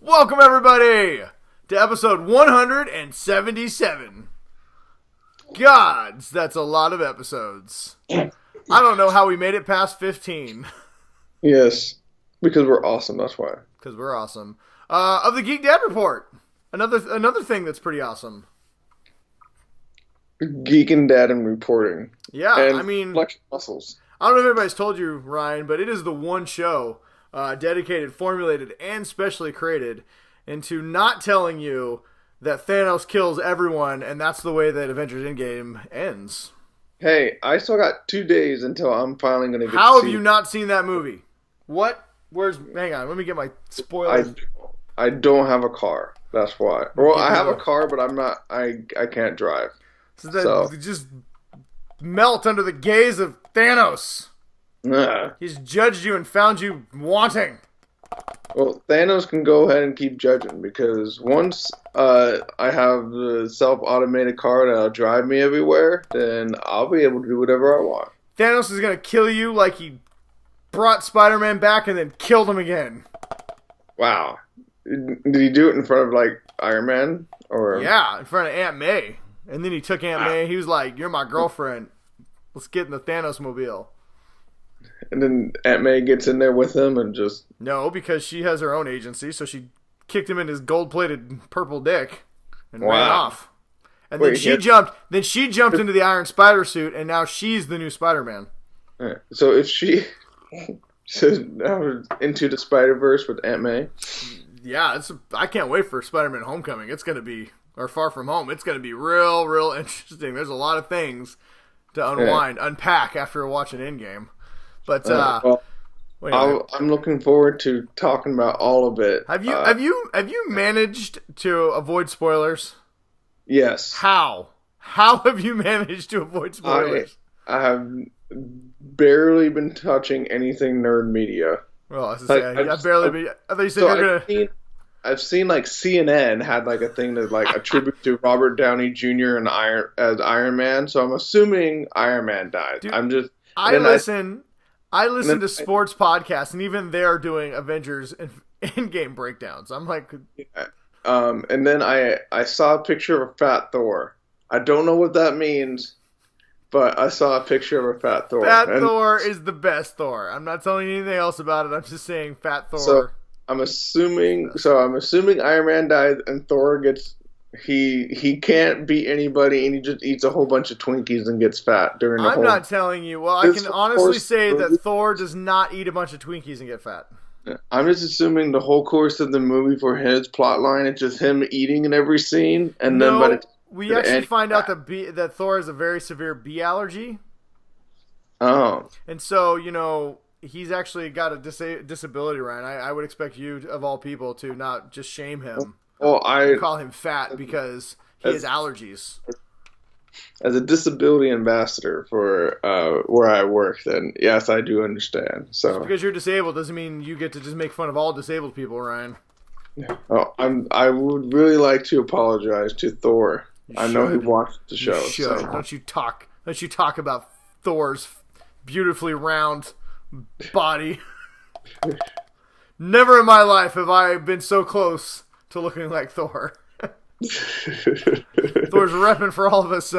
Welcome, everybody, to episode 177. Gods, that's a lot of episodes. I don't know how we made it past 15. Yes, because we're awesome, that's why. Because we're awesome. Of the Geek Dad Report, another thing that's pretty awesome. Geek and Dad and reporting. Yeah, and I mean, flex muscles. I don't know if everybody's told you, Ryan, but it is the one show dedicated, formulated, and specially created into not telling you that Thanos kills everyone, and that's the way that Avengers Endgame ends. Hey, I still got 2 days until I'm finally going to get How have you not seen that movie? What? Hang on, let me get my spoilers. I don't have a car. That's why. Well, I have a car, but I'm not. I can't drive. So just melt under the gaze of Thanos. Nah. He's judged you and found you wanting. Well, Thanos can go ahead and keep judging because once I have the self-automated car that'll drive me everywhere, then I'll be able to do whatever I want. Thanos is going to kill you like he brought Spider-Man back and then killed him again. Wow. Did he do it in front of, like, Iron Man? Or yeah, in front of Aunt May. And then he took Aunt May. He was like, "You're my girlfriend. Let's get in the Thanos mobile." And then Aunt May gets in there with him and just... No, because she has her own agency, so she kicked him in his gold-plated purple dick and ran off. And then she jumped into the Iron Spider suit, and now she's the new Spider-Man. So if she... So now into the Spider-Verse with Aunt May? Yeah, I can't wait for Spider-Man Homecoming. It's going to be... Or Far From Home. It's going to be real interesting. There's a lot of things to unpack after watching Endgame. But I'm looking forward to talking about all of it. Have you managed to avoid spoilers? Yes. How have you managed to avoid spoilers? I have barely been touching anything nerd media. Well, I thought you said you're gonna. I've seen like CNN had like a thing to like attribute to Robert Downey Jr. and Iron Man, so I'm assuming Iron Man died. Dude, I listen to sports podcasts, and even they're doing Avengers Endgame breakdowns. I'm like, and then I saw a picture of a fat Thor. I don't know what that means, but I saw a picture of a fat Thor. Thor is the best Thor. I'm not telling you anything else about it. I'm just saying fat Thor. So I'm assuming Iron Man dies and Thor gets he can't beat anybody and he just eats a whole bunch of Twinkies and gets fat during the whole... I'm not telling you. Well, I can honestly say that Thor does not eat a bunch of Twinkies and get fat. I'm just assuming the whole course of the movie for his plot line, it's just him eating in every scene, and then we actually find out that Thor has a very severe bee allergy. Oh. And so, he's actually got a disability, Ryan. I would expect you, of all people, to not just shame him. Well, I call him fat because he has allergies. As a disability ambassador for where I work, then yes, I do understand. So just because you're disabled doesn't mean you get to just make fun of all disabled people, Ryan. Oh, I would really like to apologize to Thor. I know he watched the show. You should. So. Don't you talk about Thor's beautifully round body. Never in my life have I been so close to looking like Thor. Thor's repping for all of us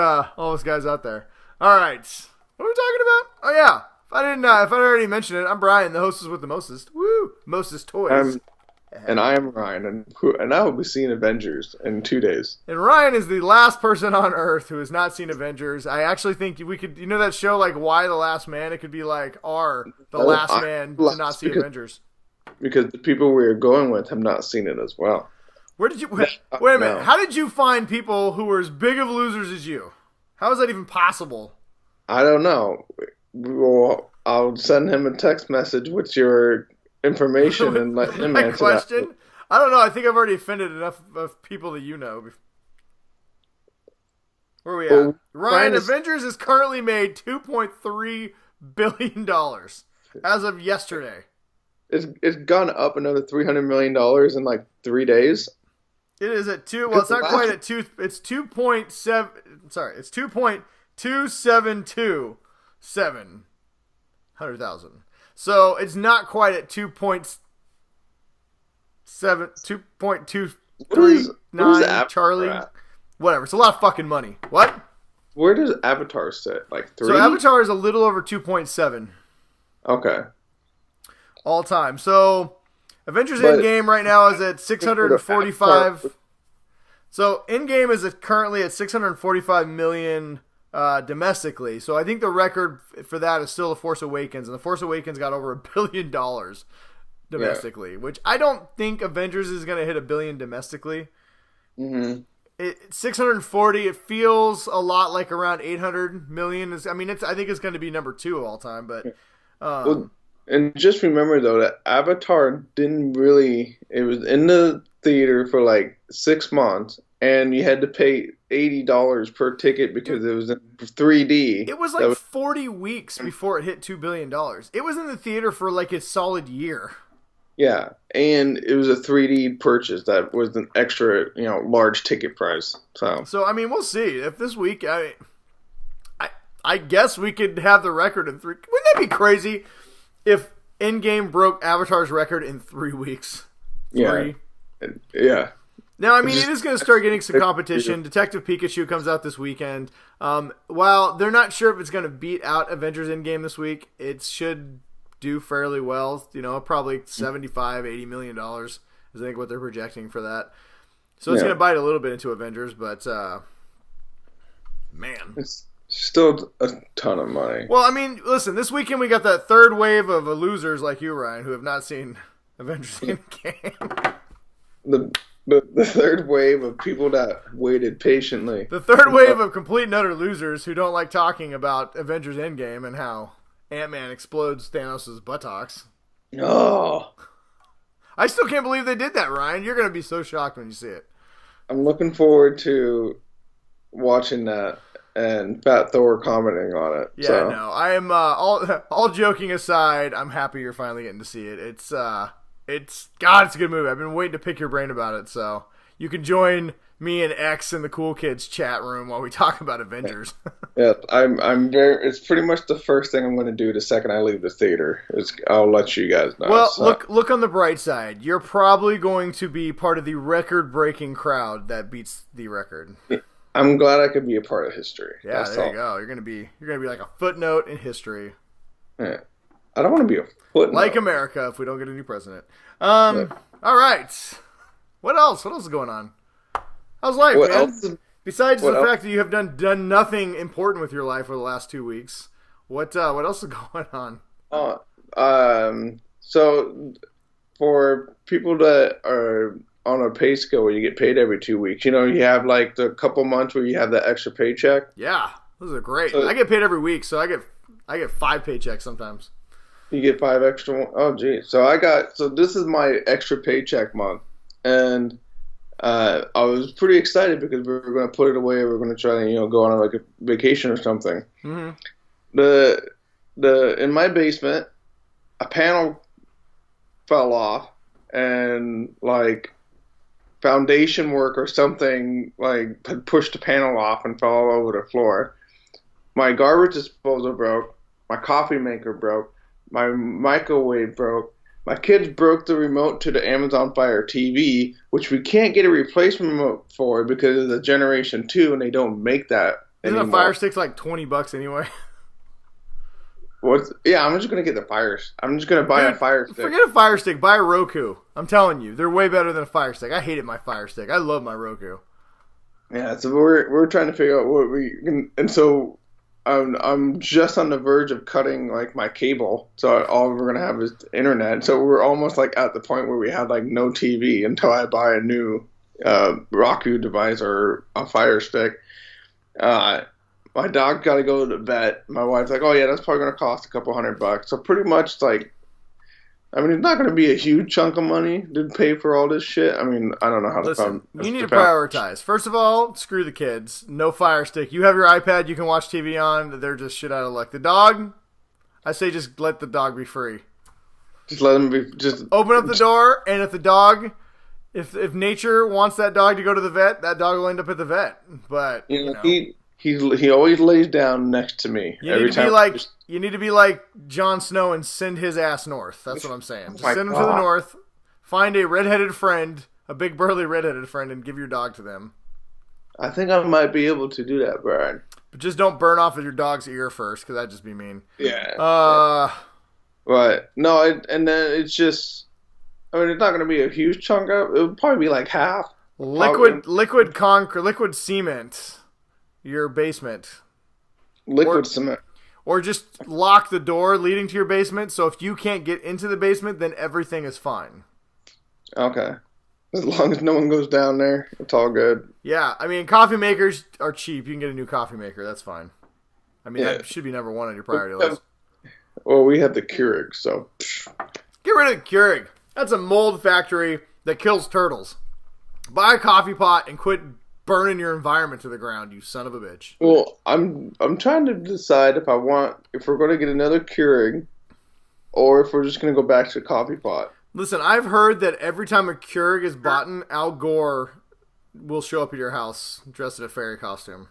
guys out there. All right, what are we talking about? Oh yeah, if I already mentioned it, I'm Brian, the hostess with the mostest. Woo, mostest toys. And I am Ryan, and I will be seeing Avengers in 2 days. And Ryan is the last person on Earth who has not seen Avengers. I actually think we could, that show like Why the Last Man? It could be like the last man to not see Avengers. Because the people we are going with have not seen it as well. Where did you wait a minute? No. How did you find people who were as big of losers as you? How is that even possible? I don't know. I'll send him a text message with your information and let him answer question? That. I don't know. I think I've already offended enough of people that you know. Where are we at? Ryan, Avengers has currently made $2.3 billion as of yesterday. It's gone up another $300 million in like 3 days. It is at two. Well, it's not quite at two. It's 2.7. Sorry, it's 2.272700,000. So it's not quite at 2.7 2.239 Charlie. Whatever. It's a lot of fucking money. What? Where does Avatar sit? Like 3? So Avatar is a little over 2.7. Okay. All time. So Avengers Endgame right now is at 645. So Endgame is currently at 645 million domestically. So I think the record for that is still The Force Awakens, and The Force Awakens got over $1 billion domestically, which I don't think Avengers is going to hit $1 billion domestically. Mm-hmm. 640. It feels a lot like around 800 million. I think it's going to be number 2 of all time, but. And just remember though that Avatar didn't really. It was in the theater for like 6 months, and you had to pay $80 per ticket because it was in 3D. It was like 40 weeks before it hit $2 billion. It was in the theater for like a solid year. Yeah, and it was a 3D purchase that was an extra, large ticket price. So I mean, we'll see if this week. I guess we could have the record in 3. Wouldn't that be crazy if Endgame broke Avatar's record in 3 weeks? 3. Yeah. Now, I mean, it is going to start getting some competition. Detective Pikachu comes out this weekend. While they're not sure if it's going to beat out Avengers Endgame this week, it should do fairly well. Probably $75-80 million is I think what they're projecting for that. So it's going to bite a little bit into Avengers, but man, it's still a ton of money. Well, I mean, listen, this weekend we got that third wave of losers like you, Ryan, who have not seen Avengers Endgame. The third wave of people that waited patiently. The third wave of complete and utter losers who don't like talking about Avengers Endgame and how Ant-Man explodes Thanos' buttocks. Oh. I still can't believe they did that, Ryan. You're going to be so shocked when you see it. I'm looking forward to watching that and Fat Thor commenting on it. Yeah, no. I am, all joking aside, I'm happy you're finally getting to see it. It's a good movie. I've been waiting to pick your brain about it, so you can join me and X in the Cool Kids chat room while we talk about Avengers. Yeah, I'm very. It's pretty much the first thing I'm going to do the second I leave the theater. I'll let you guys know. Well, look on the bright side. You're probably going to be part of the record-breaking crowd that beats the record. I'm glad I could be a part of history. Yeah, there you go. You're gonna be like a footnote in history. Yeah. I don't want to be a footnote. Like America, if we don't get a new president. All right. What else? What else is going on? How's life, man? Besides the fact that you have done nothing important with your life for the last 2 weeks, what else is going on? So for people that are on a pay scale where you get paid every 2 weeks, you have like the couple months where you have that extra paycheck. Yeah, those are great. I get paid every week, so I get 5 paychecks sometimes. You get 5 extra. Oh, geez. So this is my extra paycheck month, and I was pretty excited because we were going to put it away. We were going to try to go on like a vacation or something. Mm-hmm. In my basement, a panel fell off, and like foundation work or something like had pushed the panel off and fell all over the floor. My garbage disposal broke. My coffee maker broke. My microwave broke. My kids broke the remote to the Amazon Fire TV, which we can't get a replacement remote for because of the Generation 2, and they don't make that anymore. Isn't a Fire Stick's like $20 anyway? Yeah, I'm just going to get the Fires. I'm just going to buy a Fire Stick. Forget a Fire Stick. Buy a Roku. I'm telling you. They're way better than a Fire Stick. I hated my Fire Stick. I love my Roku. Yeah, so we're trying to figure out what we can... And so... I'm just on the verge of cutting like my cable, so all we're gonna have is internet. So we're almost like at the point where we have like no TV until I buy a new Roku device or a Fire Stick. My dog got to go to the vet. My wife's like, "Oh yeah, that's probably gonna cost a couple $100." So pretty much like, it's not gonna be a huge chunk of money to pay for all this shit. I don't know how to. Listen, you need to prioritize. First of all, screw the kids. No Fire Stick. You have your iPad. You can watch TV on. They're just shit out of luck. The dog, I say, just let the dog be free. Just let him be. Just open up the door, and if the dog, if nature wants that dog to go to the vet, that dog will end up at the vet. But he always lays down next to me every time. You need to be like Jon Snow and send his ass north. That's what I'm saying. Just send him to the north. Find a redheaded friend, a big burly redheaded friend, and give your dog to them. I think I might be able to do that, Brian. But just don't burn off your dog's ear first, because that'd just be mean. Yeah. Right. No, and then it's just... I mean, it's not going to be a huge chunk of it. It would probably be like half. Liquid concrete, liquid cement, your basement. Liquid cement. Or just lock the door leading to your basement, so if you can't get into the basement, then everything is fine. Okay. As long as no one goes down there, it's all good. Yeah, I mean, coffee makers are cheap. You can get a new coffee maker. That's fine. I mean, that should be number one on your priority list. Well, we have the Keurig, so... Get rid of the Keurig. That's a mold factory that kills turtles. Buy a coffee pot and quit burning your environment to the ground, you son of a bitch. Well, I'm trying to decide if we're going to get another Keurig or if we're just going to go back to a coffee pot. Listen, I've heard that every time a Keurig is bought, Al Gore will show up at your house dressed in a fairy costume.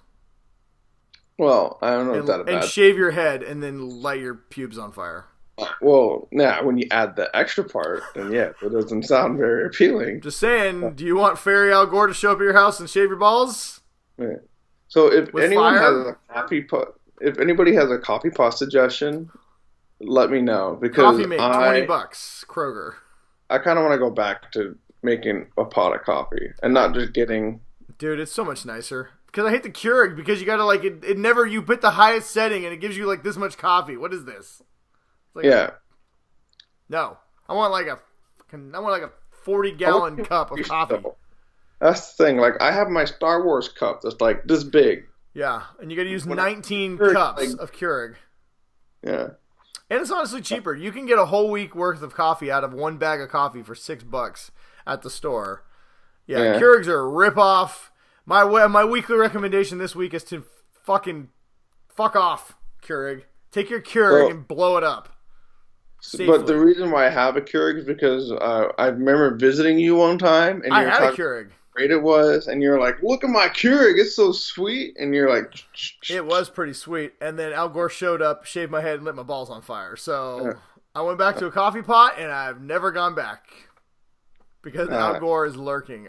Well, I don't know if that's bad. And shave your head and then light your pubes on fire. Well, now when you add the extra part, then yeah, it doesn't sound very appealing. Just saying, do you want Fairy Al Gore to show up at your house and shave your balls? Yeah. So if anyone fire? has a coffee pot, if anybody has a coffee pot suggestion, let me know because Coffee mate, $20, Kroger. I kind of want to go back to making a pot of coffee and not just getting. Dude, it's so much nicer. Because I hate the Keurig because you gotta like it never you put the highest setting and it gives you like this much coffee. What is this? Like, yeah. No, I want like a 40-gallon cup of coffee. That's the thing. Like I have my Star Wars cup that's like this big. Yeah, and you got to use 19 cups of Keurig. Yeah. And it's honestly cheaper. You can get a whole week worth of coffee out of one bag of coffee for $6 at the store. Yeah, Keurigs are a rip-off. My weekly recommendation this week is to fuck off, Keurig. Take your Keurig and blow it up. Safely. But the reason why I have a Keurig is because I remember visiting you one time, and I had a Keurig. How great it was, and you're like, "Look at my Keurig, it's so sweet," and you're like, "It was pretty sweet." And then Al Gore showed up, shaved my head, and lit my balls on fire. So I went back to a coffee pot, and I've never gone back because Al Gore is lurking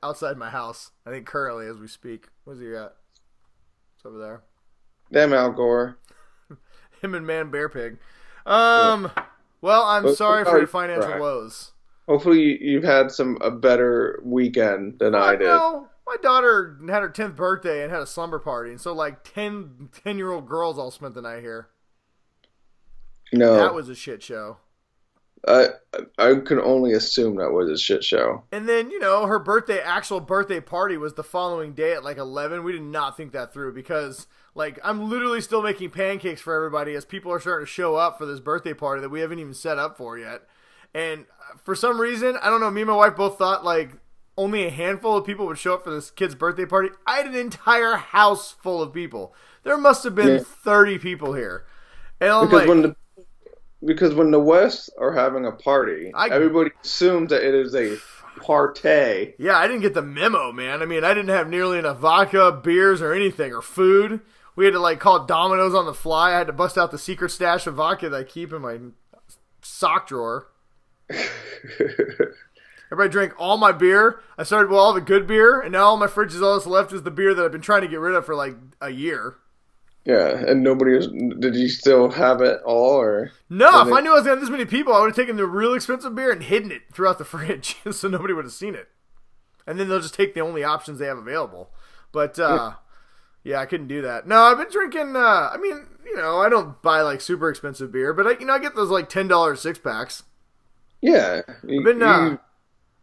outside my house. I think currently as we speak. Where's he at? It's over there. Damn Al Gore. Him and Man Bear Pig. Well, I'm sorry for your financial woes. Hopefully you've had a better weekend than I did. No, my daughter had her 10th birthday and had a slumber party, and so like 10-year-old girls all spent the night here. No. That was a shit show. I can only assume that was a shit show. And then, her actual birthday party was the following day at like 11. We did not think that through because like I'm literally still making pancakes for everybody as people are starting to show up for this birthday party that we haven't even set up for yet. And for some reason, I don't know, me and my wife both thought like only a handful of people would show up for this kid's birthday party. I had an entire house full of people. There must have been 30 people here. And I'm because when the West are having a party, everybody assumes that it is a party. Yeah, I didn't get the memo, man. I mean, I didn't have nearly enough vodka, beers, or anything, or food. We had to like call Domino's on the fly. I had to bust out the secret stash of vodka that I keep in my sock drawer. Everybody drank all my beer. I started with all the good beer, and now all my fridge is all that's left is the beer that I've been trying to get rid of for like a year. Yeah, and did you still have it all, or? No, if I knew I was going to have this many people, I would have taken the real expensive beer and hidden it throughout the fridge so nobody would have seen it. And then they'll just take the only options they have available. But, yeah, I couldn't do that. No, I've been drinking, I don't buy like super expensive beer, but I get those like $10 six-packs. Yeah. If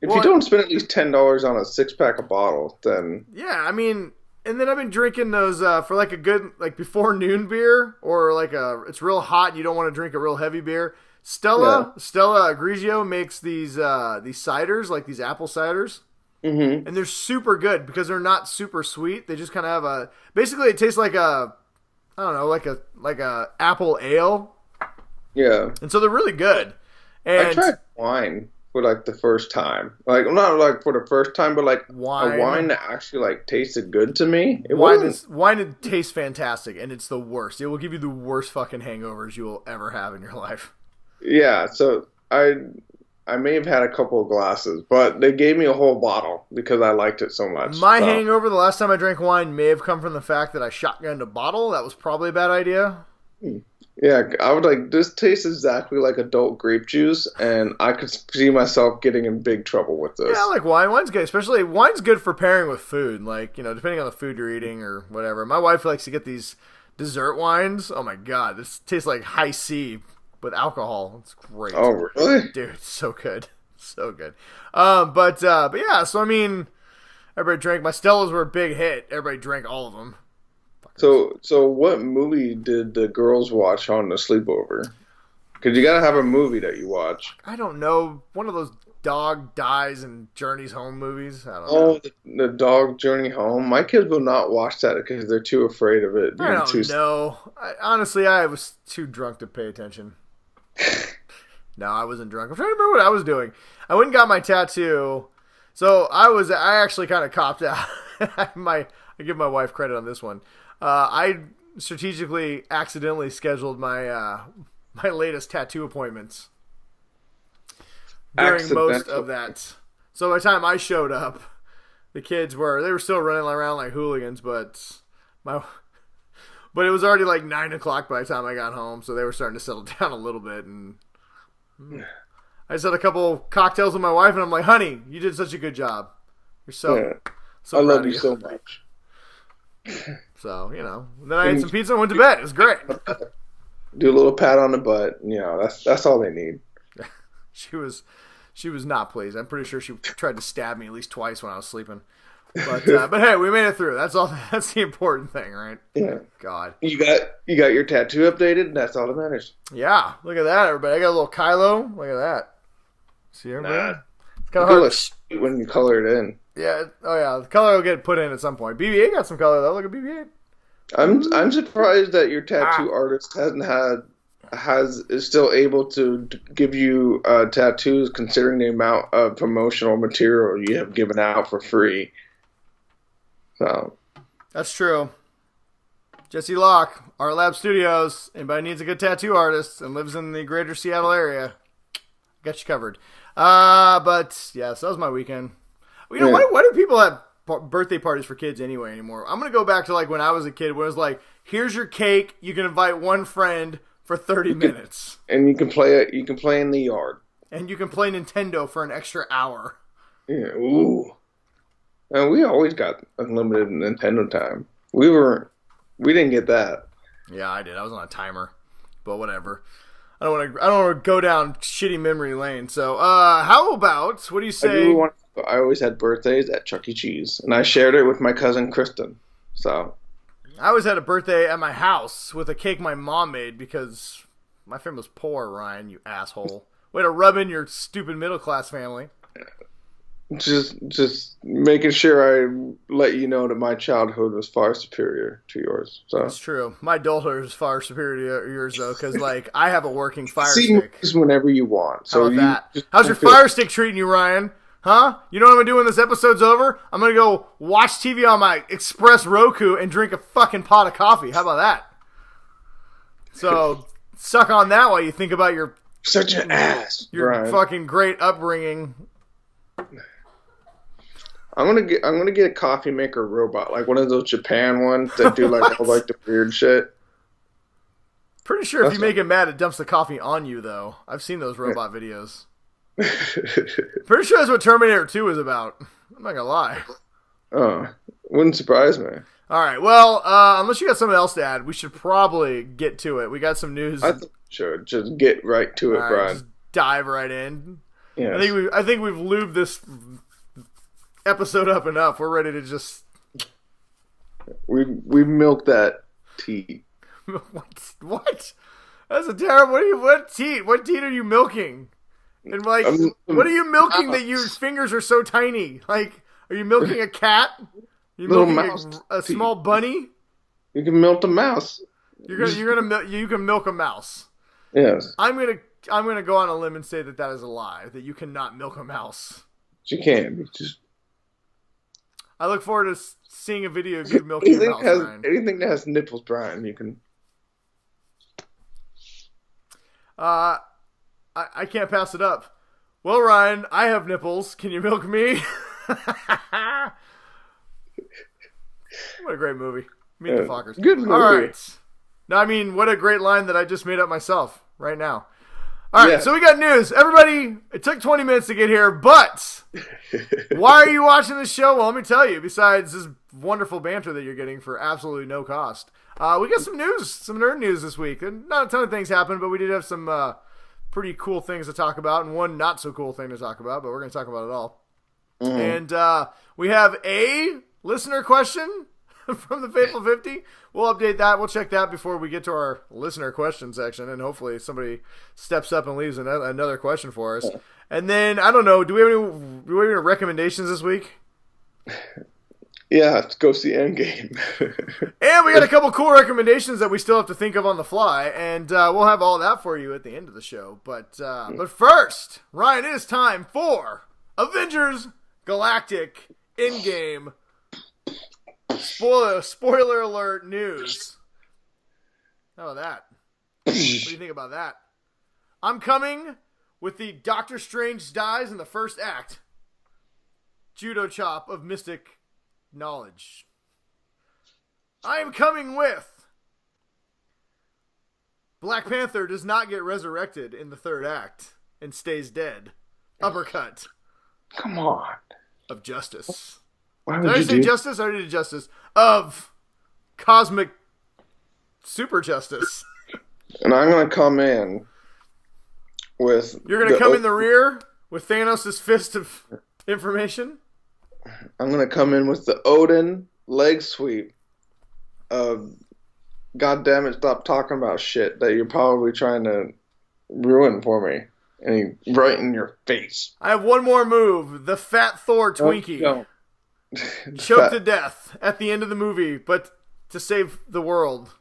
you don't spend at least $10 on a six-pack of bottles, then... Yeah, I mean... And then I've been drinking those for like a good like before noon beer or like it's real hot and you don't want to drink a real heavy beer. Stella Grigio makes these ciders, like these apple ciders. Mm-hmm. And they're super good because they're not super sweet. They just kind of have basically it tastes like a apple ale. Yeah. And so they're really good. And I tried wine for like the first time, like not like for the first time, but like a wine that actually like tasted good to me. Wine tastes fantastic, and it's the worst. It will give you the worst fucking hangovers you will ever have in your life. Yeah, so I I may have had a couple of glasses, but they gave me a whole bottle because I liked it so much. My hangover the last time I drank wine may have come from the fact that I shotgunned a bottle. That was probably a bad idea. Yeah, I would like this tastes exactly like adult grape juice, and I could see myself getting in big trouble with this. Yeah, I like wine. Wine's good, especially wine's good for pairing with food. Like, depending on the food you're eating or whatever. My wife likes to get these dessert wines. Oh my god, this tastes like high C with alcohol. It's great. Oh really? Dude, it's so good. So good. But yeah, so I mean, everybody drank. My Stellas were a big hit. Everybody drank all of them. So what movie did the girls watch on the sleepover? Because you gotta have a movie that you watch. I don't know. One of those dog dies and journeys home movies. I don't know. Oh, the dog journey home. My kids will not watch that because they're too afraid of it. I don't know. Honestly, I was too drunk to pay attention. No, I wasn't drunk. I'm trying to remember what I was doing. I went and got my tattoo. So I actually kind of copped out. I give my wife credit on this one. I strategically, accidentally scheduled my my latest tattoo appointments during most of that. So by the time I showed up, the kids were still running around like hooligans, but it was already like 9 o'clock by the time I got home, so they were starting to settle down a little bit. And I just had a couple cocktails with my wife, and I'm like, "Honey, you did such a good job. You're so I love you so much." So, then I ate some pizza and went to bed. It was great. Do a little pat on the butt. That's all they need. She was not pleased. I'm pretty sure she tried to stab me at least twice when I was sleeping. But hey, we made it through. That's all. That's the important thing, right? Yeah. God. You got your tattoo updated. That's all that matters. Yeah. Look at that, everybody. I got a little Kylo. Look at that. See everybody? It's kind of hard when you color it in. Yeah. Oh yeah. The color will get put in at some point. BB-8 got some color though. Look at BB-8. I'm surprised that your tattoo artist is still able to give you tattoos considering the amount of promotional material you have given out for free. So that's true. Jesse Locke, Art Lab Studios. Anybody needs a good tattoo artist and lives in the greater Seattle area, got you covered. But yeah, so that was my weekend. Why do people have birthday parties for kids anyway anymore? I'm gonna go back to like when I was a kid, where it was like, here's your cake, you can invite one friend for 30 minutes, and you can play it. You can play in the yard, and you can play Nintendo for an extra hour. Yeah, ooh. And we always got unlimited Nintendo time. We didn't get that. Yeah, I did. I was on a timer, but whatever. I don't want to go down shitty memory lane. So, how about, what do you say? I always had birthdays at Chuck E. Cheese, and I shared it with my cousin Kristen. So, I always had a birthday at my house with a cake my mom made because my family was poor, Ryan, you asshole. Way to rub in your stupid middle class family. Just making sure I let you know that my childhood was far superior to yours. So that's true. My adulthood is far superior to yours, though, because like I have a working fire See stick. Whenever you want. So how about that? How's your fire stick treating you, Ryan? Huh? You know what I'm gonna do when this episode's over? I'm gonna go watch TV on my Express Roku and drink a fucking pot of coffee. How about that? So suck on that while you think about your such an ass. Your fucking great upbringing. I'm gonna get a coffee maker robot, like one of those Japan ones that do like all like the weird shit. Pretty sure if you make it mad, it dumps the coffee on you, though. I've seen those robot videos. Pretty sure that's what Terminator 2 is about. I'm not gonna lie. Oh, wouldn't surprise me. All right, well, unless you got something else to add, we should probably get to it. We got some news. I think we should just get right to it, Brian. Just dive right in. Yes. I think we've lubed this episode up enough. We're ready to just we milked that tea. What? That's a terrible. What tea? What tea are you milking? And like, what are you milking that your fingers are so tiny? Like, are you milking a cat? Are you milking a small bunny? You can milk a mouse. You can milk a mouse. Yes. I'm gonna go on a limb and say that is a lie. That you cannot milk a mouse. You can. I look forward to seeing a video of you milking a mouse, Brian. Anything that has nipples, Brian, you can. I can't pass it up. Well, Ryan, I have nipples. Can you milk me? What a great movie. Meet the Fockers. Good movie. All right. Now, I mean, what a great line that I just made up myself right now. All right, so we got news. Everybody, it took 20 minutes to get here, but why are you watching this show? Well, let me tell you, besides this wonderful banter that you're getting for absolutely no cost. We got some news, some nerd news this week. And not a ton of things happened, but we did have some pretty cool things to talk about and one not so cool thing to talk about, but we're going to talk about it all. And we have a listener question from the Faithful 50. We'll update that. We'll check that before we get to our listener question section, and hopefully somebody steps up and leaves another question for us. And then, I don't know, do we have any recommendations this week? Yeah, let's go see Endgame. And we got a couple cool recommendations that we still have to think of on the fly, and we'll have all that for you at the end of the show. But first, Ryan, it is time for Avengers Galactic Endgame Spoiler alert news. How about that? What do you think about that? I'm coming with the Doctor Strange dies in the first act. Judo chop of mystic knowledge. I am coming with Black Panther does not get resurrected in the third act and stays dead. Uppercut. Come on. Of justice. Did I say justice? I already did justice. Of cosmic super justice. And I'm going to come in with... You're going to come in the rear with Thanos' fist of information? I'm going to come in with the Odin leg sweep of... God damn it, stop talking about shit that you're probably trying to ruin for me. And right in your face. I have one more move. The Fat Thor Twinkie. No. Choked to death at the end of the movie, but to save the world.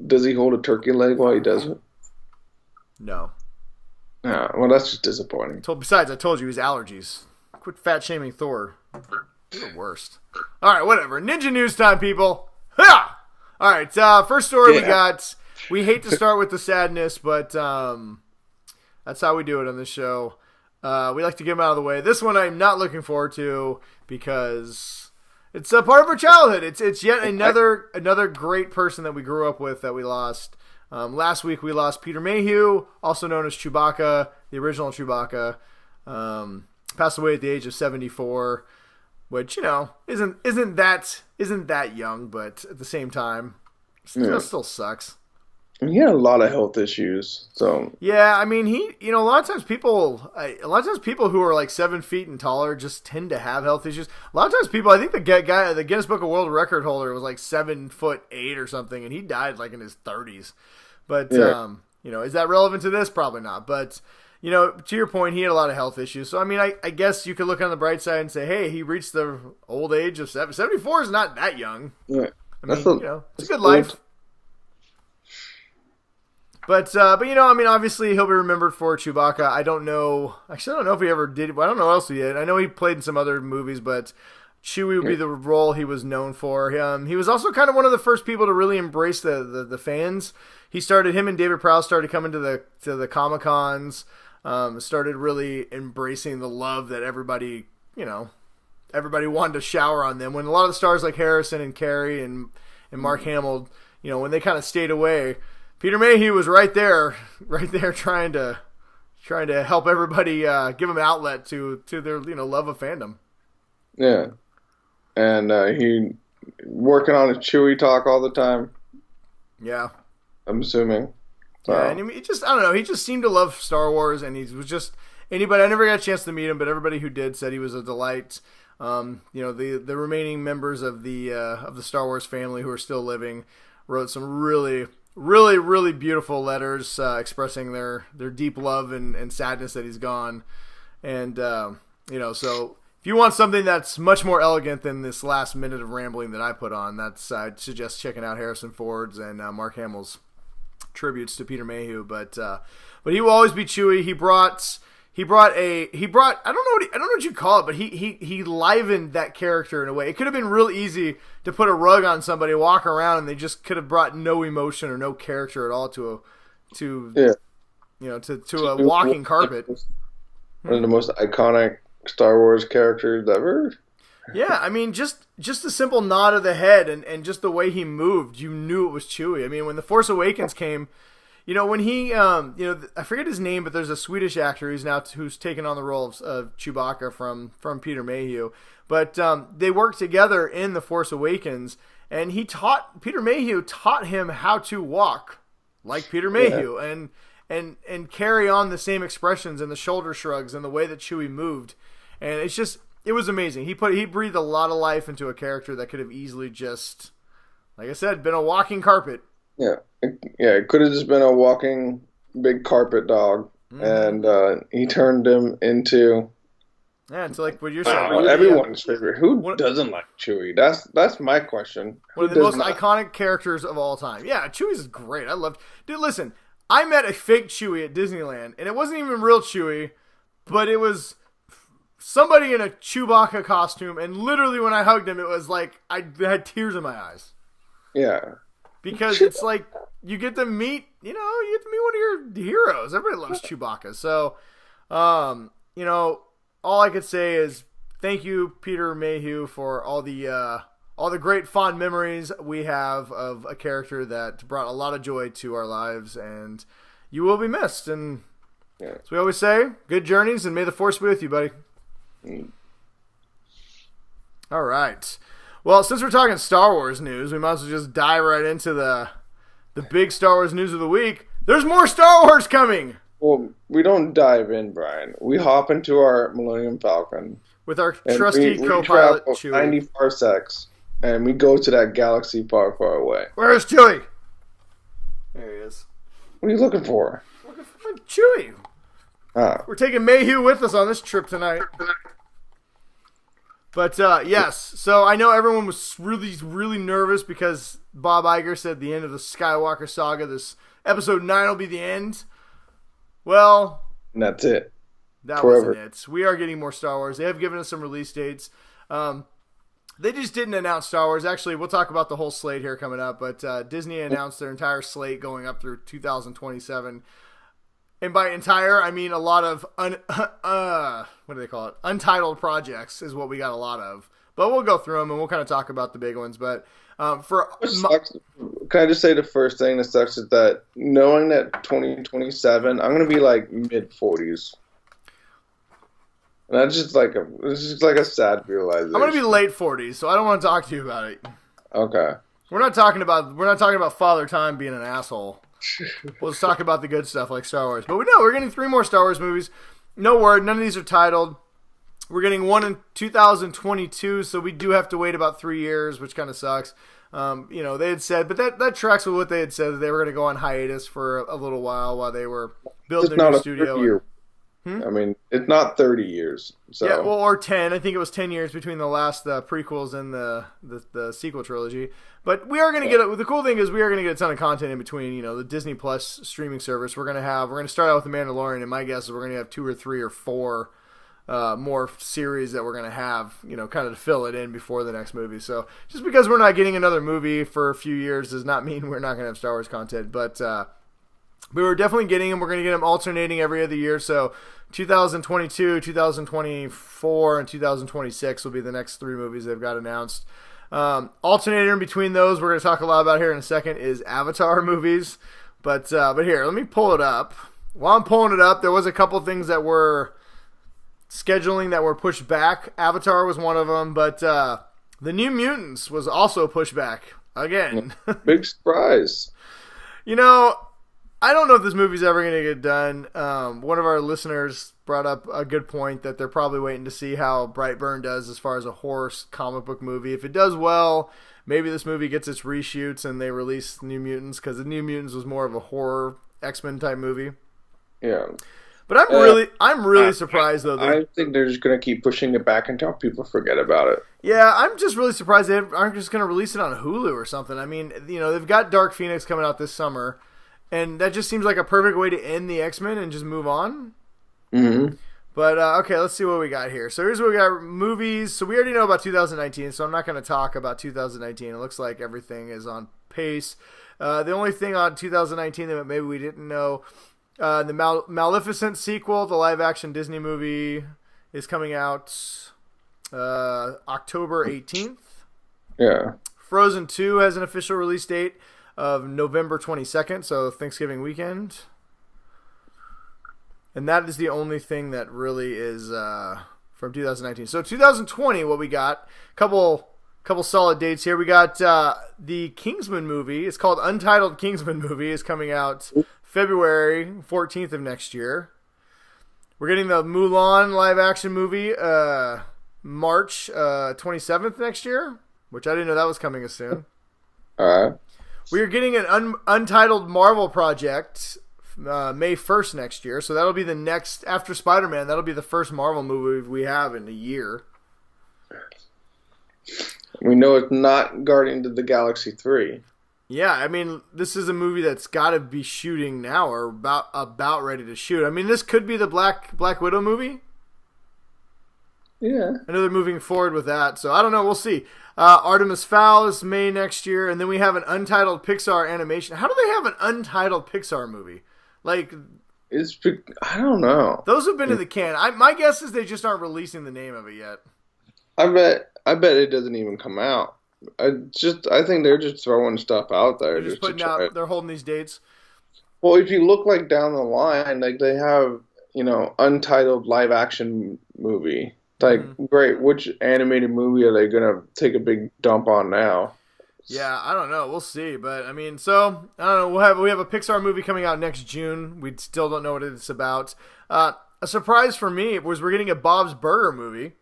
Does he hold a turkey leg while he does it? No. Well, that's just disappointing. Besides, I told you his allergies. Quit fat shaming Thor. You're the worst. All right, whatever. Ninja news time, people. Ha! All right, first story we got. We hate to start with the sadness, but that's how we do it on this show. We like to get them out of the way. This one I'm not looking forward to because it's a part of our childhood. It's yet another great person that we grew up with that we lost. Last week we lost Peter Meyhew, also known as Chewbacca, the original Chewbacca. Passed away at the age of 74, which isn't that young, but at the same time, still sucks. He had a lot of health issues, so yeah. I mean, a lot of times people who are like 7 feet and taller just tend to have health issues. A lot of times people, I think the Guinness Book of World Record holder was like 7'8" or something, and he died like in his 30s. But is that relevant to this? Probably not. But to your point, he had a lot of health issues. So I mean, I guess you could look on the bright side and say, hey, he reached the old age of 74 is not that young. Yeah, I mean, it's a good life. But obviously he'll be remembered for Chewbacca. I don't know if he ever did. I don't know what else he did. I know he played in some other movies, but Chewie would be the role he was known for. He was also kind of one of the first people to really embrace the fans. Him and David Prowse started coming to the Comic-Cons, started really embracing the love that everybody wanted to shower on them. When a lot of the stars like Harrison and Carey and Mark Hamill, when they kind of stayed away, Peter Meyhew was right there trying to help everybody give them an outlet to their love of fandom. Yeah, and he working on his Chewie talk all the time. Yeah, I'm assuming. So. Yeah, and he just seemed to love Star Wars, and he was just anybody. I never got a chance to meet him, but everybody who did said he was a delight. The remaining members of the Star Wars family who are still living wrote some really, really, really beautiful letters expressing their deep love and sadness that he's gone. And, so if you want something that's much more elegant than this last minute of rambling that I put on, I'd suggest checking out Harrison Ford's and Mark Hamill's tributes to Peter Meyhew. But he will always be Chewie. He brought I don't know what you call it, but he livened that character in a way. It could have been real easy to put a rug on somebody, walk around, and they just could have brought no emotion or no character at all to a walking carpet. one of the most iconic Star Wars characters ever. Yeah, I mean, just a simple nod of the head and just the way he moved, you knew it was Chewie. I mean, when The Force Awakens came, when he, I forget his name, but there's a Swedish actor who's taken on the role of Chewbacca from Peter Meyhew. But they worked together in The Force Awakens, and Peter Meyhew taught him how to walk like Peter Meyhew and carry on the same expressions and the shoulder shrugs and the way that Chewie moved. And it was amazing. He breathed a lot of life into a character that could have easily just, like I said, been a walking carpet. Yeah. It could have just been a walking big carpet dog, and he turned him into... Yeah, it's like what you're saying. Everyone's favorite. Who doesn't like Chewie? That's my question. One of the most iconic characters of all time. Yeah, Chewie's great. Dude, listen, I met a fake Chewie at Disneyland, and it wasn't even real Chewie, but it was somebody in a Chewbacca costume, and literally when I hugged him, it was like I had tears in my eyes. Yeah. Because it's like you get to meet one of your heroes. Everybody loves Chewbacca. So, all I could say is thank you, Peter Meyhew, for all the great fond memories we have of a character that brought a lot of joy to our lives, and you will be missed. And as we always say, good journeys, and may the Force be with you, buddy. All right. Well, since we're talking Star Wars news, we might as well just dive right into the big Star Wars news of the week. There's more Star Wars coming! Well, we don't dive in, Brian. We hop into our Millennium Falcon. With our trusty co-pilot, Chewie. 90 parsecs, and we go to that galaxy far, far away. Where's Chewie? There he is. What are you looking for? Looking for Chewie. We're taking Mayhew with us on this trip tonight. But, yes, so I know everyone was really, really nervous because Bob Iger said the end of the Skywalker saga, this episode 9 will be the end. Well, and that's it. That wasn't it. We are getting more Star Wars. They have given us some release dates. They just didn't announce Star Wars. Actually, we'll talk about the whole slate here coming up, but Disney announced their entire slate going up through 2027. And by entire, I mean a lot of, what do they call it? Untitled projects is what we got a lot of. But we'll go through them and we'll kind of talk about the big ones. But can I just say the first thing that sucks is that knowing that 2027, I'm going to be like mid-40s. And that's just like a sad realization. I'm going to be late 40s, so I don't want to talk to you about it. Okay. We're not talking about Father Time being an asshole. We'll just talk about the good stuff like Star Wars. But we're getting 3 more Star Wars movies. No word, none of these are titled. We're getting one in 2022, so we do have to wait about 3 years, which kind of sucks. They had said, but that tracks with what they had said, that they were going to go on hiatus for a little while they were building their new studio. I mean, it's not 30 years. So. Yeah, well, or 10. I think it was 10 years between the last prequels and the sequel trilogy. But we are going to get the cool thing is we are going to get a ton of content in between. The Disney Plus streaming service. We're going to start out with The Mandalorian, and my guess is we're going to have 2 or 3 or 4 more series that we're going to have, kind of to fill it in before the next movie. So just because we're not getting another movie for a few years does not mean we're not going to have Star Wars content. But we were definitely getting them. We're going to get them alternating every other year. So 2022, 2024, and 2026 will be the next 3 movies they've got announced. Alternator in between those, we're going to talk a lot about here in a second, is Avatar movies. But here, let me pull it up. While I'm pulling it up, there was a couple things that were scheduling that were pushed back. Avatar was one of them, but the New Mutants was also pushed back again. Big surprise. I don't know if this movie's ever going to get done. One of our listeners brought up a good point that they're probably waiting to see how Brightburn does as far as a horror comic book movie. If it does well, maybe this movie gets its reshoots and they release New Mutants, because the New Mutants was more of a horror X-Men type movie. Yeah. But I'm really surprised though. I think they're just going to keep pushing it back until people forget about it. Yeah, I'm just really surprised they aren't just going to release it on Hulu or something. I mean, they've got Dark Phoenix coming out this summer. And that just seems like a perfect way to end the X-Men and just move on. Mm-hmm. But, okay, let's see what we got here. So here's what we got. Movies. So we already know about 2019, so I'm not going to talk about 2019. It looks like everything is on pace. The only thing on 2019 that maybe we didn't know, The Maleficent sequel, the live-action Disney movie, is coming out October 18th. Yeah. Frozen 2 has an official release date of November 22nd, so Thanksgiving weekend. And that is the only thing that really is from 2019. So 2020, what we got, couple solid dates here. We got the Kingsman movie. It's called Untitled Kingsman movie. Is coming out February 14th of next year. We're getting the Mulan live-action movie March 27th next year, which I didn't know that was coming as soon. All right. We are getting an untitled Marvel project May 1st next year, so that'll be the next, after Spider-Man, that'll be the first Marvel movie we have in a year. We know it's not Guardians of the Galaxy 3. Yeah, I mean, this is a movie that's got to be shooting now or about ready to shoot. I mean, this could be the Black Widow movie. Yeah. I know they're moving forward with that, so I don't know. We'll see. Artemis Fowl is May next year, and then we have an untitled Pixar animation. How do they have an untitled Pixar movie? Like, I don't know. Those have been in the can. My guess is they just aren't releasing the name of it yet. I bet it doesn't even come out. I think they're just throwing stuff out there. They're just putting out. They're holding these dates. Well, if you look like down the line, like they have, untitled live action movie. Like, great. Which animated movie are they gonna take a big dump on now? Yeah, I don't know. We'll see. But I mean, so I don't know. We have a Pixar movie coming out next June. We still don't know what it's about. A surprise for me was we're getting a Bob's Burger movie,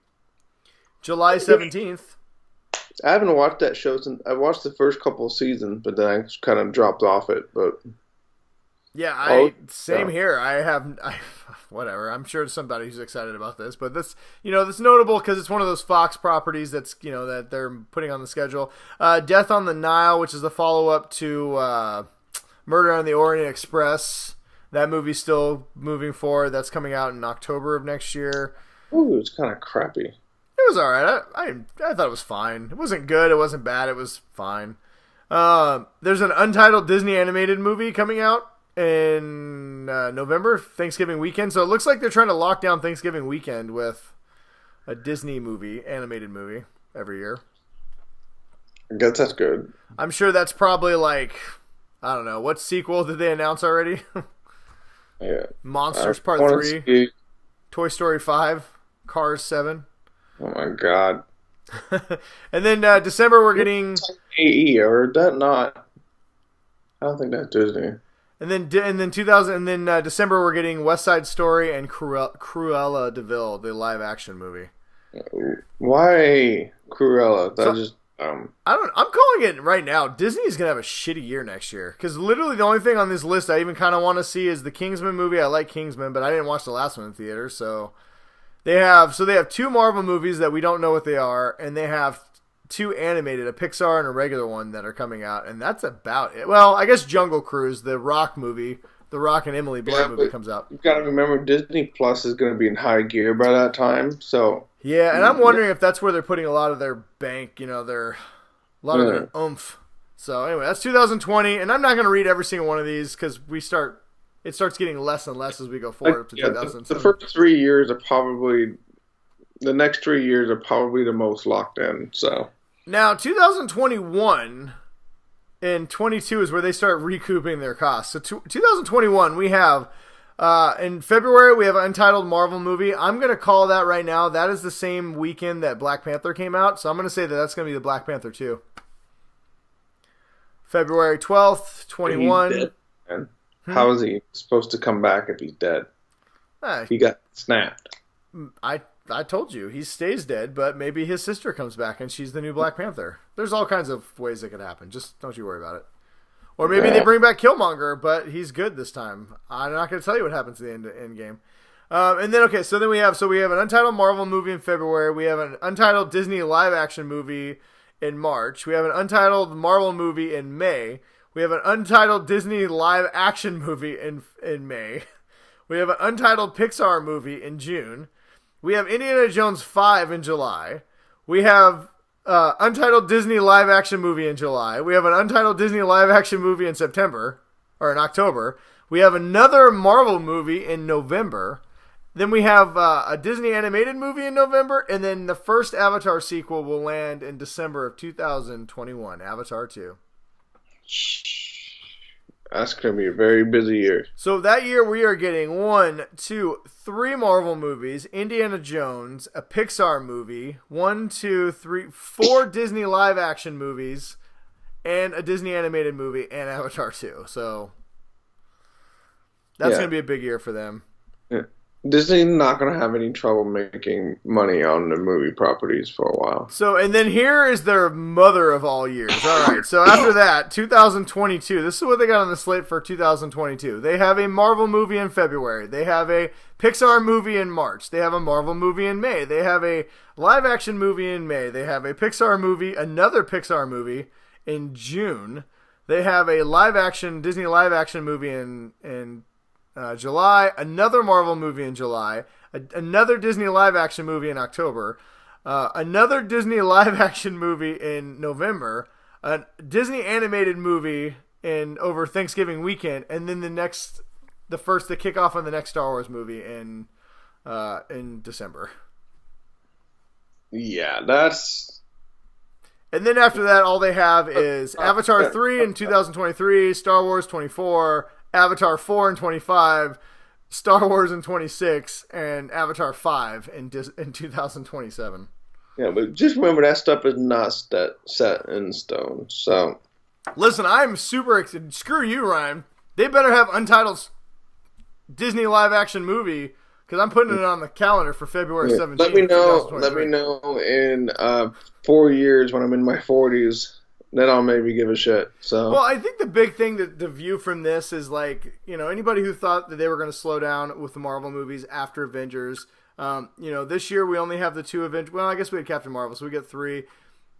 July 17th. I haven't watched that show since I watched the first couple of seasons, but then I just kind of dropped off it. But yeah, same here. Whatever. I'm sure somebody who's excited about this, but this, that's notable because it's one of those Fox properties that's, that they're putting on the schedule. Death on the Nile, which is the follow-up to Murder on the Orient Express. That movie's still moving forward. That's coming out in October of next year. Ooh, it's kind of crappy. It was all right. I thought it was fine. It wasn't good. It wasn't bad. It was fine. There's an untitled Disney animated movie coming out in November, Thanksgiving weekend. So it looks like they're trying to lock down Thanksgiving weekend with a Disney movie, animated movie, every year. I guess that's good. I'm sure that's probably like, I don't know, what sequel did they announce already? Yeah. Monsters Part 3, Toy Story 5, Cars 7. Oh my god. And then December we're getting AE, or that not? I don't think that's Disney. And then December we're getting West Side Story and Cruella de Vil, the live action movie. Why Cruella? I'm calling it right now. Disney's gonna have a shitty year next year because literally the only thing on this list I even kind of want to see is the Kingsman movie. I like Kingsman, but I didn't watch the last one in theater, so. They have two Marvel movies that we don't know what they are, and they have two animated, a Pixar and a regular one that are coming out, and that's about it. Well, I guess Jungle Cruise, the Rock movie, the Rock and Emily Blunt movie comes out. You've got to remember Disney Plus is going to be in high gear by that time, so. Yeah, and I'm wondering if that's where they're putting a lot of their bank, of their oomph. So anyway, that's 2020, and I'm not going to read every single one of these because it starts getting less and less as we go forward up to 2007. The first 3 years are probably the next 3 years are probably the most locked in. So now 2021 and 22 is where they start recouping their costs. So 2021 we have in February we have an untitled Marvel movie. I'm going to call that right now. That is the same weekend that Black Panther came out. So I'm going to say that's going to be the Black Panther 2. February 12th, 21. How is he supposed to come back if he's dead? He got snapped. I told you, he stays dead, but maybe his sister comes back and she's the new Black Panther. There's all kinds of ways it could happen. Just don't you worry about it. Or maybe they bring back Killmonger, but he's good this time. I'm not going to tell you what happens at the end game. And then, okay, so we have an untitled Marvel movie in February. We have an untitled Disney live-action movie in March. We have an untitled Marvel movie in May. We have an untitled Disney live-action movie in May. We have an untitled Pixar movie in June. We have Indiana Jones 5 in July. We have untitled Disney live-action movie in July. We have an untitled Disney live-action movie in September, or in October. We have another Marvel movie in November. Then we have a Disney animated movie in November. And then the first Avatar sequel will land in December of 2021, Avatar 2. That's going to be a very busy year. So that year we are getting 1, 2, 3 Marvel movies, Indiana Jones, a Pixar movie, 1, 2, 3, 4 Disney live action movies, and a Disney animated movie, and Avatar 2. So that's going to be a big year for them. Yeah. Disney's not going to have any trouble making money on the movie properties for a while. So, and then here is their mother of all years. All right, so after that, 2022. This is what they got on the slate for 2022. They have a Marvel movie in February. They have a Pixar movie in March. They have a Marvel movie in May. They have a live-action movie in May. They have a Pixar movie, another Pixar movie in June. They have a Disney live-action movie in July, another Marvel movie in July, another Disney live-action movie in October, another Disney live-action movie in November, a Disney animated movie over Thanksgiving weekend, and then the kickoff on the next Star Wars movie in December. Yeah, that's... And then after that, all they have is Avatar 3 in 2023, Star Wars 24, Avatar 4 in 25, Star Wars in 26, and Avatar 5 in 2027. Yeah, but just remember that stuff is not set in stone. So, listen, I'm super excited. Screw you, Ryan. They better have Untitled Disney live-action movie because I'm putting it on the calendar for February 17th. Let me know in 4 years when I'm in my 40s. Then I'll maybe give a shit. So, well, I think the big thing to view from this is anybody who thought that they were going to slow down with the Marvel movies after Avengers. This year we only have the 2 Avengers. Well, I guess we had Captain Marvel, so we get 3.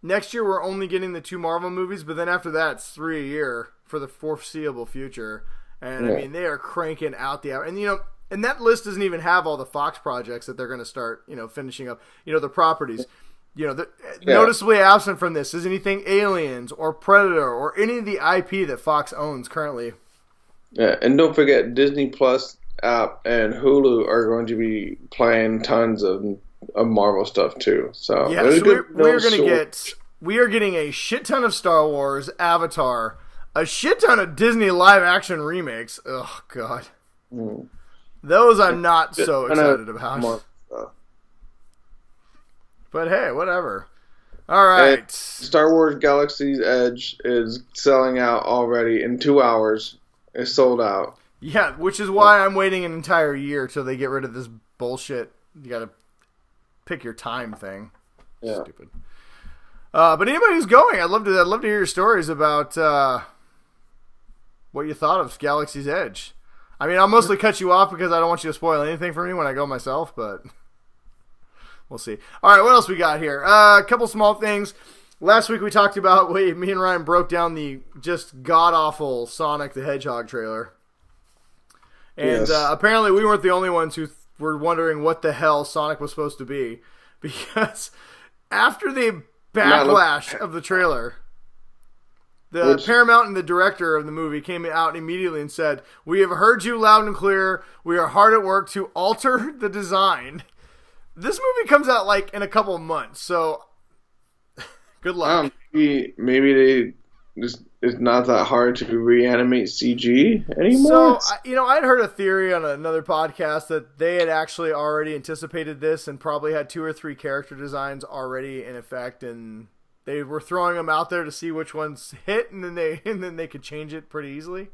Next year we're only getting the 2 Marvel movies, but then after that it's 3 a year for the foreseeable future. And I mean, they are cranking out and that list doesn't even have all the Fox projects that they're going to start, finishing up, the properties. Noticeably absent from this is anything Aliens or Predator or any of the IP that Fox owns currently. Yeah, and don't forget Disney Plus app and Hulu are going to be playing tons of Marvel stuff too. So yeah, we are getting a shit ton of Star Wars, Avatar, a shit ton of Disney live action remakes. Oh God, those I'm not so excited about. But hey, whatever. All right. And Star Wars Galaxy's Edge is selling out already in 2 hours. It's sold out. Yeah, which is why I'm waiting an entire year till they get rid of this bullshit. You got to pick your time thing. Yeah. Stupid. But anybody who's going, I'd love to hear your stories about what you thought of Galaxy's Edge. I mean, I'll mostly cut you off because I don't want you to spoil anything for me when I go myself, but we'll see. All right, what else we got here? A couple small things. Last week we talked about, me and Ryan broke down the just god-awful Sonic the Hedgehog trailer. And apparently we weren't the only ones who were wondering what the hell Sonic was supposed to be. Because after the backlash of the trailer, Paramount and the director of the movie came out immediately and said, "We have heard you loud and clear. We are hard at work to alter the design." This movie comes out in a couple of months, so good luck. Maybe it's not that hard to reanimate CG anymore. So, I'd heard a theory on another podcast that they had actually already anticipated this and probably had 2 or 3 character designs already in effect, and they were throwing them out there to see which ones hit, and then they could change it pretty easily.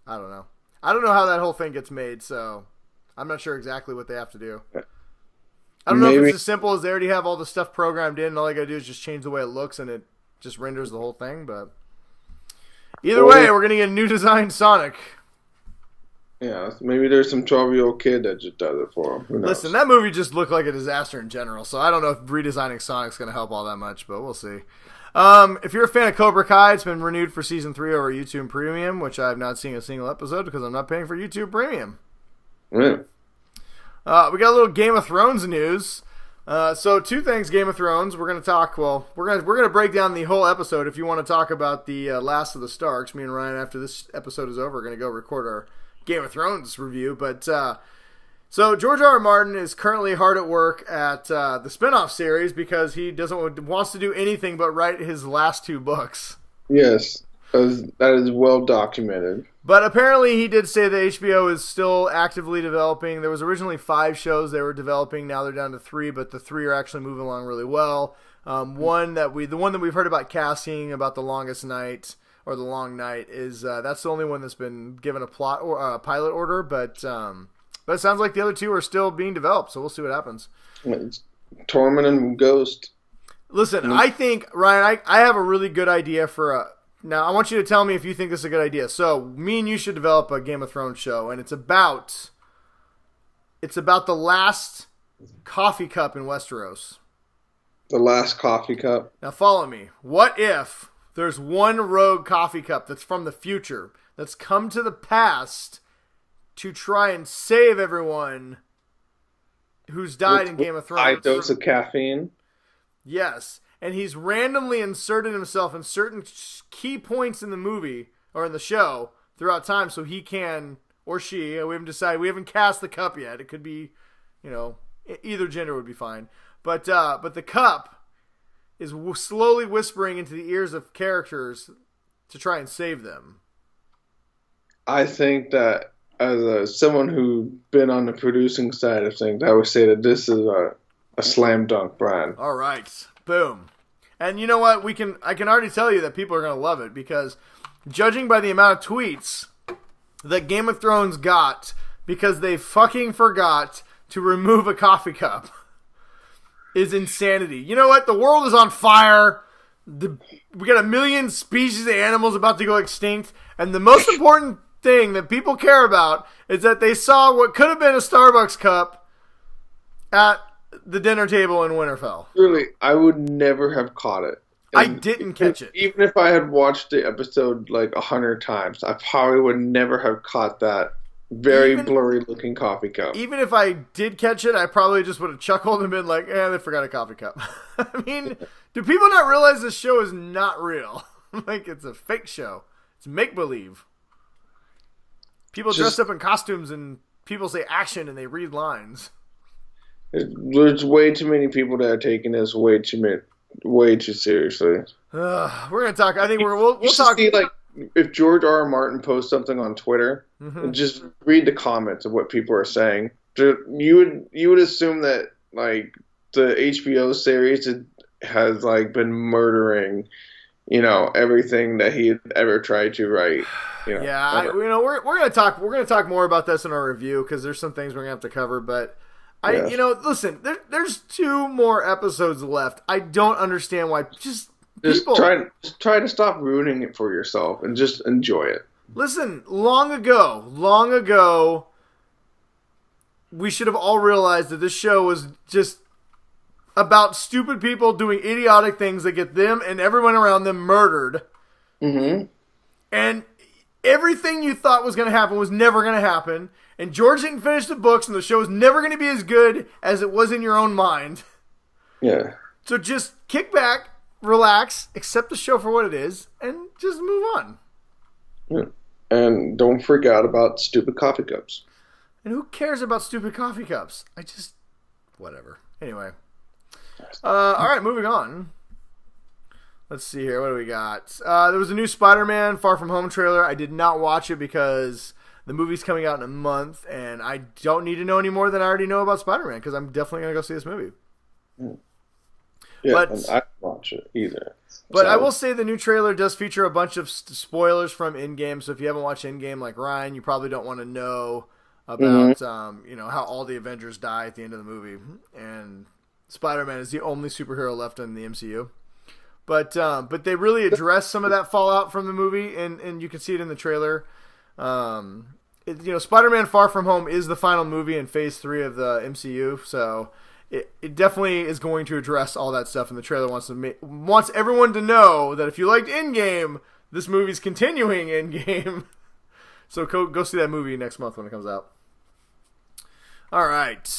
I don't know. I don't know how that whole thing gets made, so I'm not sure exactly what they have to do. I don't know if it's as simple as they already have all the stuff programmed in and all they gotta do is just change the way it looks and it just renders the whole thing, but either way, we're gonna get a new design Sonic. Yeah, maybe there's some 12-year-old kid that just does it for him. Who knows? Listen, that movie just looked like a disaster in general, so I don't know if redesigning Sonic's gonna help all that much, but we'll see. If you're a fan of Cobra Kai, it's been renewed for season 3 over YouTube Premium, which I have not seen a single episode because I'm not paying for YouTube Premium. Yeah. We got a little Game of Thrones news. So 2 things, Game of Thrones. We're going to talk, we're going to break down the whole episode. If you want to talk about the Last of the Starks, me and Ryan, after this episode is over, are going to go record our Game of Thrones review, but so George R. R. Martin is currently hard at work at the spinoff series because he wants to do anything but write his last 2 books. Yes, that is well documented. But apparently he did say that HBO is still actively developing. There was originally 5 shows they were developing. Now they're down to 3, but the 3 are actually moving along really well. The one that we've heard about casting about The Longest Night or The Long Night is that's the only one that's been given a plot or pilot order. But it sounds like the other 2 are still being developed. So we'll see what happens. It's Torment and Ghost. Listen, I think Ryan, I have a really good idea for Now, I want you to tell me if you think this is a good idea. So, me and you should develop a Game of Thrones show, and it's about the last coffee cup in Westeros. The last coffee cup. Now, follow me. What if there's one rogue coffee cup that's from the future that's come to the past to try and save everyone who's died in Game of Thrones? High dose of caffeine. Yes. And he's randomly inserted himself in certain key points in the movie or in the show throughout time so he can, or she, we haven't decided, we haven't cast the cup yet. It could be, either gender would be fine. But the cup is slowly whispering into the ears of characters to try and save them. I think that as someone who's been on the producing side of things, I would say that this is a slam dunk, Brian. All right. Boom. And you know what? I can already tell you that people are going to love it because judging by the amount of tweets that Game of Thrones got because they fucking forgot to remove a coffee cup is insanity. You know what? The world is on fire. We got 1 million species of animals about to go extinct. And the most important thing that people care about is that they saw what could have been a Starbucks cup at the dinner table in Winterfell. Really, I would never have caught it. I didn't catch it. Even if I had watched the episode like 100 times, I probably would never have caught that very blurry looking coffee cup. Even if I did catch it, I probably just would have chuckled and been like, they forgot a coffee cup. I mean, do people not realize this show is not real? Like, it's a fake show. It's make-believe. People dress up in costumes and people say action and they read lines. There's way too many people that are taking this way too seriously. We're gonna talk. I think we'll talk. See, like, if George R. R. Martin posts something on Twitter, and just read the comments of what people are saying. You would assume that like the HBO series has like been murdering, everything that he had ever tried to write. Yeah, we're gonna talk. We're gonna talk more about this in our review because there's some things we're gonna have to cover, but. Listen, there's 2 more episodes left. I don't understand why. Just try to stop ruining it for yourself and just enjoy it. Listen, long ago, we should have all realized that this show was just about stupid people doing idiotic things that get them and everyone around them murdered. Mm-hmm. And everything you thought was going to happen was never going to happen. And George didn't finish the books, and the show is never going to be as good as it was in your own mind. Yeah. So just kick back, relax, accept the show for what it is, and just move on. Yeah. And don't freak out about stupid coffee cups. And who cares about stupid coffee cups? Whatever. Anyway. All right, moving on. Let's see here. What do we got? There was a new Spider-Man Far From Home trailer. I did not watch it because the movie's coming out in a month, and I don't need to know any more than I already know about Spider-Man because I'm definitely going to go see this movie. Yeah, but, and I don't watch it either. But I will say the new trailer does feature a bunch of spoilers from Endgame, so if you haven't watched Endgame like Ryan, you probably don't want to know about how all the Avengers die at the end of the movie. And Spider-Man is the only superhero left in the MCU. But they really address some of that fallout from the movie, and you can see it in the trailer. Spider-Man Far From Home is the final movie in Phase 3 of the MCU, so it definitely is going to address all that stuff. And the trailer wants everyone to know that if you liked Endgame, this movie's continuing Endgame. So go see that movie next month when it comes out. All right.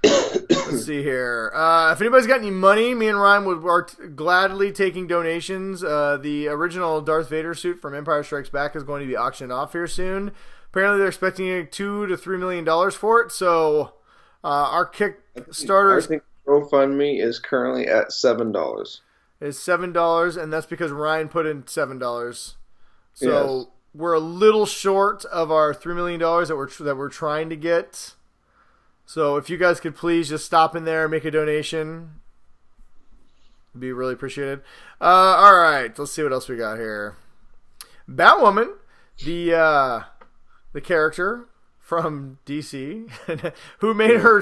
Let's see here. If anybody's got any money, me and Ryan are gladly taking donations. The original Darth Vader suit from Empire Strikes Back is going to be auctioned off here soon. Apparently, they're expecting $2 to $3 million for it. So, our Kickstarter I think GoFundMe is currently at $7. Is $7, and that's because Ryan put in $7. So Yes. we're a little short of our $3 million that we're trying to get. So if you guys could please just stop in there and make a donation, it'd be really appreciated. All right, let's see what else we got here. Batwoman, the character from DC, who made her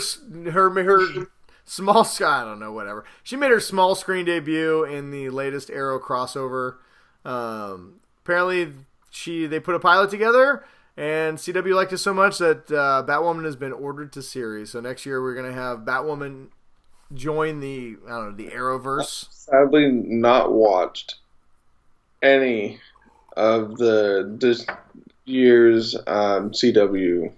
small screen, I don't know, whatever. She made her small screen debut in the latest Arrow crossover. Apparently, they put a pilot together, and CW liked it so much that Batwoman has been ordered to series. So next year we're gonna have Batwoman join the Arrowverse. I've sadly not watched any of this year's CW.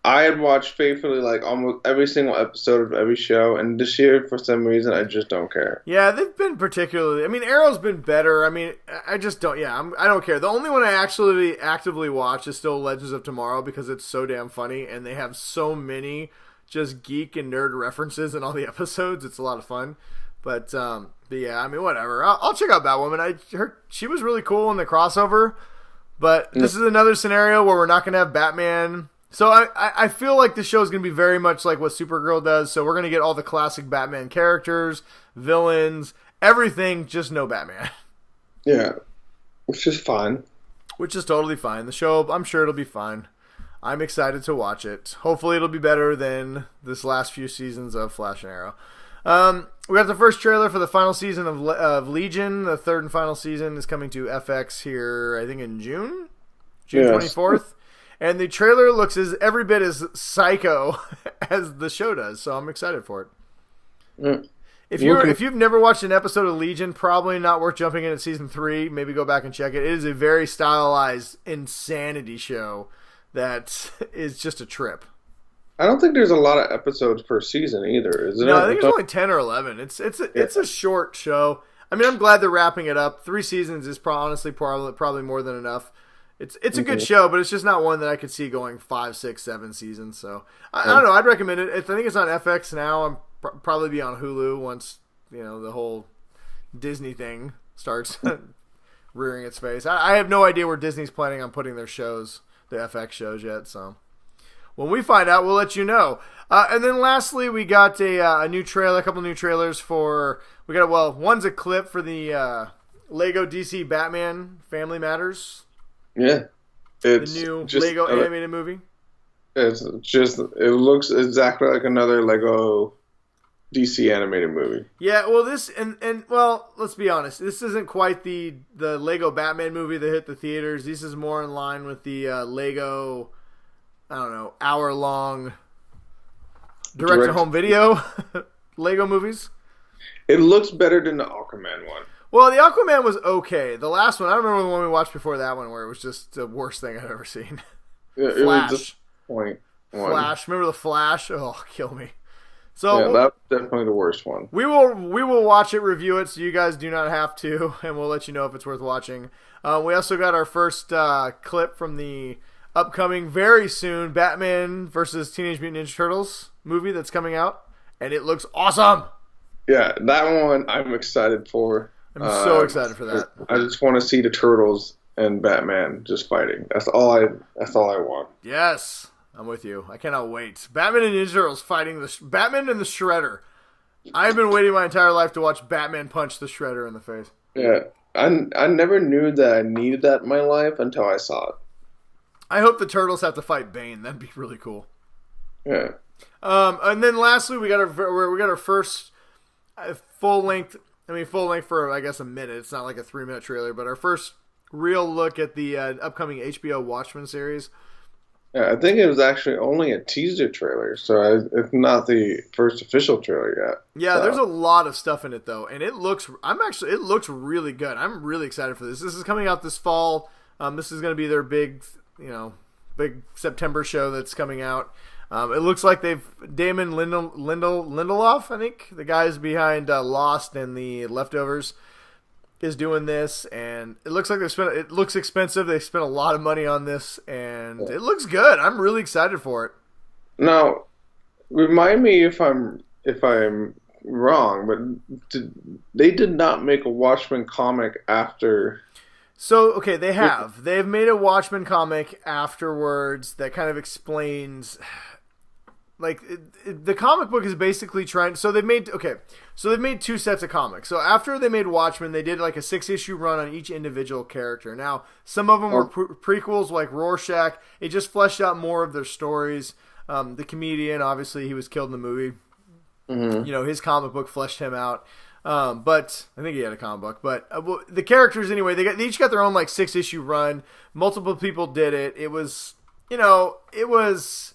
I had watched faithfully like almost every single episode of every show, and this year, for some reason, I just don't care. Yeah, they've been particularly. I mean, Arrow's been better. I mean, I just don't. Yeah, I don't care. The only one I actually actively watch is still Legends of Tomorrow because it's so damn funny, and they have so many just geek and nerd references in all the episodes. It's a lot of fun. But yeah, I mean, whatever. I'll check out Batwoman. I heard she was really cool in the crossover, but this is another scenario where we're not going to have Batman. So I feel like the show is going to be very much like what Supergirl does. So we're going to get all the classic Batman characters, villains, everything, just no Batman. Yeah, which is fine. Which is totally fine. The show, I'm sure it'll be fine. I'm excited to watch it. Hopefully it'll be better than this last few seasons of Flash and Arrow. We got the first trailer for the final season of Legion. The third and final season is coming to FX here, I think, in June 24th. And the trailer looks every bit as psycho as the show does, so I'm excited for it. Mm. If you've never watched an episode of Legion, probably not worth jumping in at season 3. Maybe go back and check it. It is a very stylized insanity show that is just a trip. I don't think there's a lot of episodes per season either, is it? No, I think it's only 10 or 11. It's a short show. I mean, I'm glad they're wrapping it up. 3 seasons is honestly probably more than enough. It's a good show, but it's just not one that I could see going 5, 6, 7 seasons. So I don't know. I'd recommend it. I think it's on FX now. I'm probably be on Hulu once the whole Disney thing starts rearing its face. I have no idea where Disney's planning on putting their shows, the FX shows yet. So when we find out, we'll let you know. And then lastly, we got a new trailer, a couple new trailers for. One's a clip for the Lego DC Batman Family Matters. Yeah, it's the new Lego animated movie. It looks exactly like another Lego DC animated movie. Yeah, well, let's be honest. This isn't quite the Lego Batman movie that hit the theaters. This is more in line with the Lego, I don't know, hour-long direct-to-home video Lego movies. It looks better than the Aquaman one. Well, the Aquaman was okay. The last one, I don't remember the one we watched before that one, where it was just the worst thing I've ever seen. Yeah, Flash. It was just point one. Flash. Remember the Flash? Oh, kill me. So yeah, that's definitely the worst one. We will watch it, review it, so you guys do not have to, and we'll let you know if it's worth watching. We also got our first clip from the upcoming, very soon, Batman versus Teenage Mutant Ninja Turtles movie that's coming out, and it looks awesome. Yeah, that one I'm excited for. I'm so excited for that. I just want to see the Turtles and Batman just fighting. That's all I want. Yes, I'm with you. I cannot wait. Batman and Ninja Turtles fighting Batman and the Shredder. I've been waiting my entire life to watch Batman punch the Shredder in the face. Yeah, I never knew that I needed that in my life until I saw it. I hope the Turtles have to fight Bane. That'd be really cool. Yeah. And then lastly, we got our first full length for, I guess, a minute. It's not like a 3-minute trailer, but our first real look at the upcoming HBO Watchmen series. Yeah, I think it was actually only a teaser trailer, so it's not the first official trailer yet. Yeah, so. There's a lot of stuff in it though, and it looks really good. I'm really excited for this. This is coming out this fall. This is going to be their big September show that's coming out. It looks like Damon Lindelof, I think, the guys behind Lost and The Leftovers. is doing this, and it looks like it looks expensive. They spent a lot of money on this, and it looks good. I'm really excited for it. Now, remind me if I'm wrong, but they did not make a Watchmen comic after. So, okay, they've made a Watchmen comic afterwards that kind of explains, like, the comic book is basically trying. So they've made two sets of comics. So after they made Watchmen, they did like a 6-issue run on each individual character. Now, some of them were prequels, like Rorschach. It just fleshed out more of their stories. The comedian, obviously, he was killed in the movie. Mm-hmm. You know, his comic book fleshed him out. But I think he had a comic book. But the characters, anyway, they each got their own like 6-issue run. Multiple people did it. It was, it was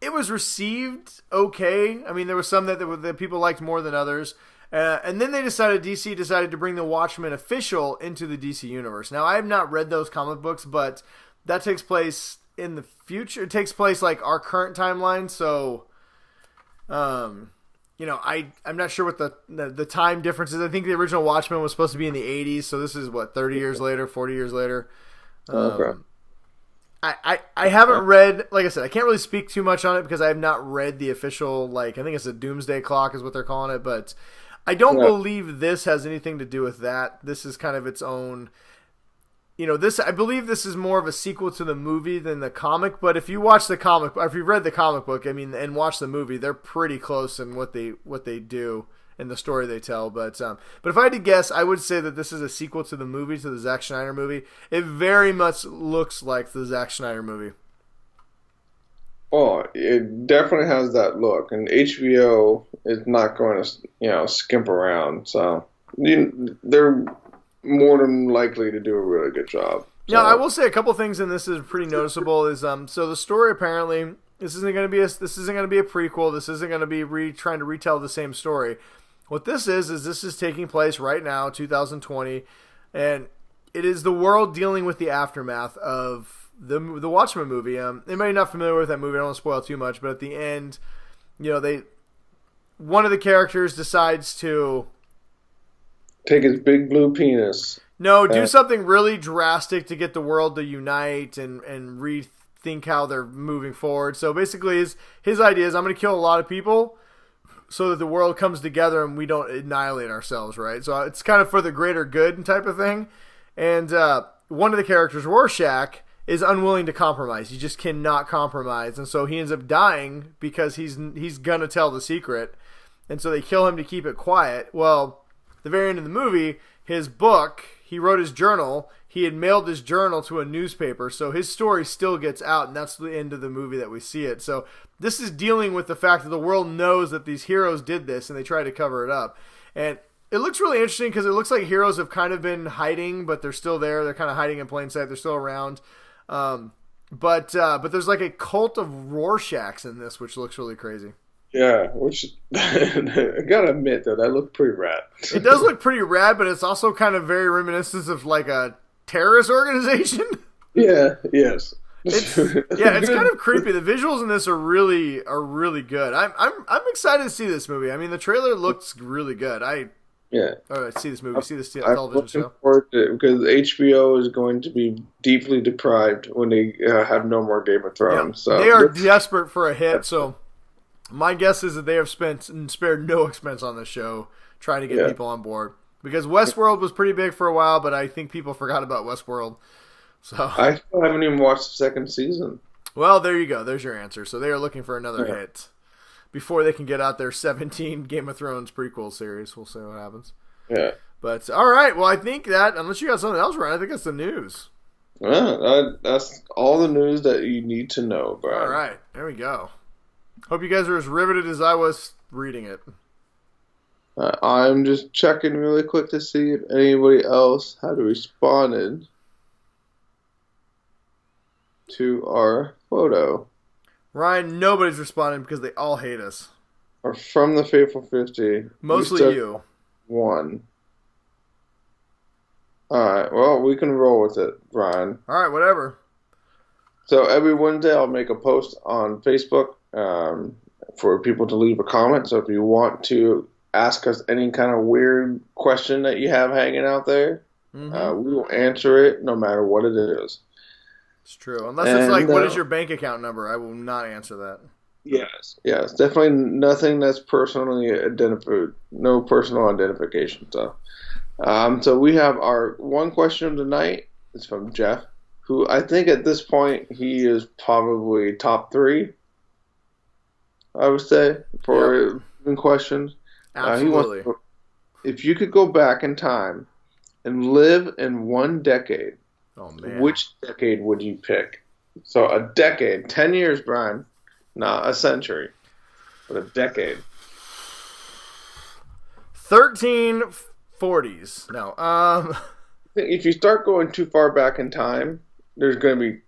received okay. I mean, there was some that people liked more than others. And then DC decided to bring the Watchmen official into the DC universe. Now, I have not read those comic books, but that takes place in the future. It takes place like our current timeline. So, I'm not sure what the time difference is. I think the original Watchmen was supposed to be in the 80s. So this is 30 years later, 40 years later. Okay. I haven't read, like I said, I can't really speak too much on it because I have not read the official, I think it's a Doomsday Clock is what they're calling it, but I don't believe this has anything to do with that. This is kind of its own, I believe this is more of a sequel to the movie than the comic, but if you watch the comic, if you read the comic book, and watch the movie, they're pretty close in what they do in the story they tell. But if I had to guess, I would say that this is a sequel to the movie, to the Zack Snyder movie. It very much looks like the Zack Snyder movie. Oh, it definitely has that look, and HBO is not going to, skimp around. So they're more than likely to do a really good job. So. Yeah, I will say a couple things, and this is pretty noticeable. Is so the story apparently this isn't going to be a prequel. This isn't going to be trying to retell the same story. What this is this is taking place right now, 2020, and it is the world dealing with the aftermath of the Watchmen movie. Anybody not familiar with that movie, I don't want to spoil too much, but at the end, one of the characters decides to take his big blue penis. No, do something really drastic to get the world to unite and rethink how they're moving forward. So basically, his idea is I'm going to kill a lot of people so that the world comes together and we don't annihilate ourselves, right? So it's kind of for the greater good type of thing. And one of the characters, Rorschach, is unwilling to compromise. He just cannot compromise. And so he ends up dying because he's going to tell the secret. And so they kill him to keep it quiet. Well, at the very end of the movie, his book, he wrote his journal. He had mailed his journal to a newspaper, so his story still gets out, and that's the end of the movie that we see it. So this is dealing with the fact that the world knows that these heroes did this, and they try to cover it up. And it looks really interesting because it looks like heroes have kind of been hiding, but they're still there. They're kind of hiding in plain sight. They're still around. But there's like a cult of Rorschachs in this, which looks really crazy. Yeah, which I gotta admit though, that looked pretty rad. It does look pretty rad, but it's also kind of very reminiscent of like a terrorist organization. Yeah, yes. It's kind of creepy. The visuals in this are really good. I'm excited to see this movie. I mean, the trailer looks really good. See this movie. See this television show. I'm forward to it because HBO is going to be deeply deprived when they have no more Game of Thrones. Yeah, so they are desperate for a hit. So my guess is that they have spared no expense on this show trying to get people on board. Because Westworld was pretty big for a while, but I think people forgot about Westworld. So I still haven't even watched the second season. Well, there you go. There's your answer. So they are looking for another hit before they can get out their 17 Game of Thrones prequel series. We'll see what happens. Yeah. But, all right. Well, I think that, unless you got something else, Ryan, I think that's the news. Yeah, that's all the news that you need to know, Brian. All right. There we go. Hope you guys are as riveted as I was reading it. I'm just checking really quick to see if anybody else had responded to our photo. Ryan, nobody's responding because they all hate us. Or from the Faithful 50. Mostly you. One. Alright, well, we can roll with it, Ryan. Alright, whatever. So every Wednesday I'll make a post on Facebook for people to leave a comment. So if you want to ask us any kind of weird question that you have hanging out there. We will answer it no matter what it is. It's true. Unless it's like, what is your bank account number? I will not answer that. Yes. Definitely nothing that's personally identified. No personal identification. So we have our one question of the night. It's from Jeff, who I think at this point he is probably top 3. I would say for questions. Absolutely. If you could go back in time and live in one decade, which decade would you pick? So a decade, 10 years, Brian, not a century, but a decade. 1340s. No. If you start going too far back in time, there's going to be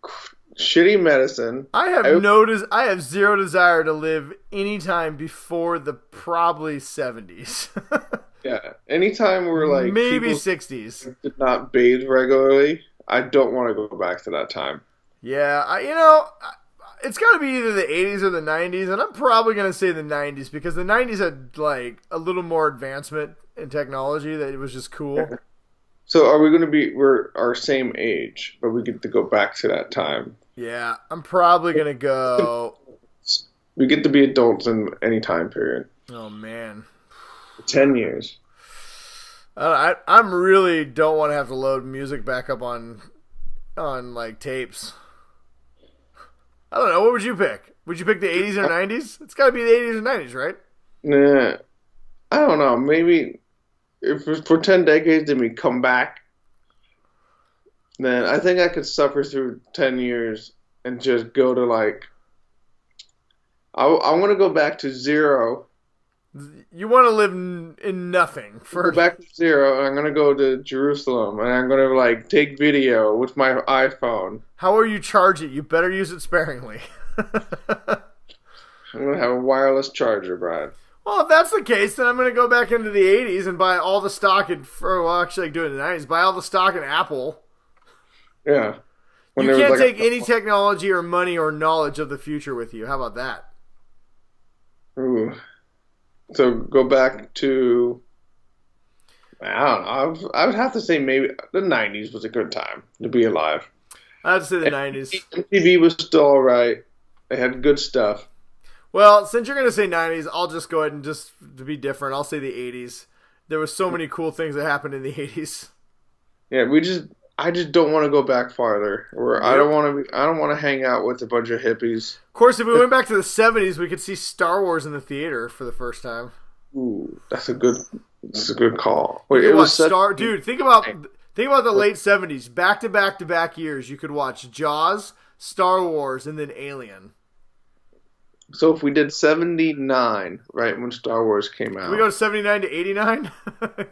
shitty medicine. I have zero desire to live any time before the probably 70s. Yeah, anytime we're like maybe 60s did not bathe regularly, I don't want to go back to that time. Yeah, it's got to be either the 80s or the 90s, and I'm probably going to say the 90s because the 90s had like a little more advancement in technology that it was just cool. So are we going to be we're our same age, but we get to go back to that time? Yeah, I'm probably going to go. We get to be adults in any time period. Oh man. 10 years. I'm really don't want to have to load music back up on like tapes. I don't know. What would you pick? Would you pick the 80s or 90s? It's got to be the 80s or 90s, right? Nah, I don't know. Maybe if it's for 10 decades and we come back, then I think I could suffer through 10 years and just go to like. I want to go back to 0. You want to live in nothing first. Go back to 0, and I'm gonna go to Jerusalem, and I'm gonna like take video with my iPhone. How will you charge it? You better use it sparingly. I'm gonna have a wireless charger, Brian. Well, if that's the case, then I'm gonna go back into the 80s and buy all the stock actually do it in the 90s. Buy all the stock in Apple. Yeah. You can't take any technology or money or knowledge of the future with you. How about that? Ooh. So go back to, I don't know, I would have to say maybe the 90s was a good time to be alive. I'd say the 90s. MTV was still all right. They had good stuff. Well, since you're going to say 90s, I'll just go ahead and just to be different, I'll say the 80s. There was so many cool things that happened in the 80s. Yeah, I just don't want to go back farther. I don't want to hang out with a bunch of hippies. Of course, if we went back to the 70s, we could see Star Wars in the theater for the first time. Ooh, that's a good call. Wait, it was dude, think about the late 70s. Back to back years, you could watch Jaws, Star Wars, and then Alien. So if we did 79, right, when Star Wars came out. Can we go to 79 to 89?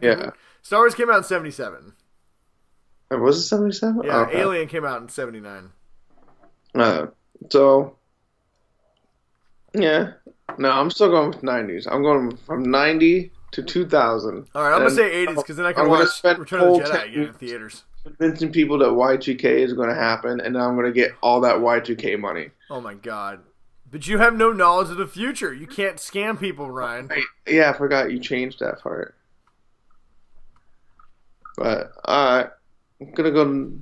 Yeah. Star Wars came out in 77. Was it 77? Yeah, okay. Alien came out in 79. So, yeah. No, I'm still going with 90s. I'm going from 90 to 2000. All right, I'm going to say 80s because then I can watch Return of the Jedi again in theaters. Convincing people that Y2K is going to happen, and then I'm going to get all that Y2K money. Oh, my God. But you have no knowledge of the future. You can't scam people, Ryan. Yeah, I forgot you changed that part. But, alright. I'm going to go to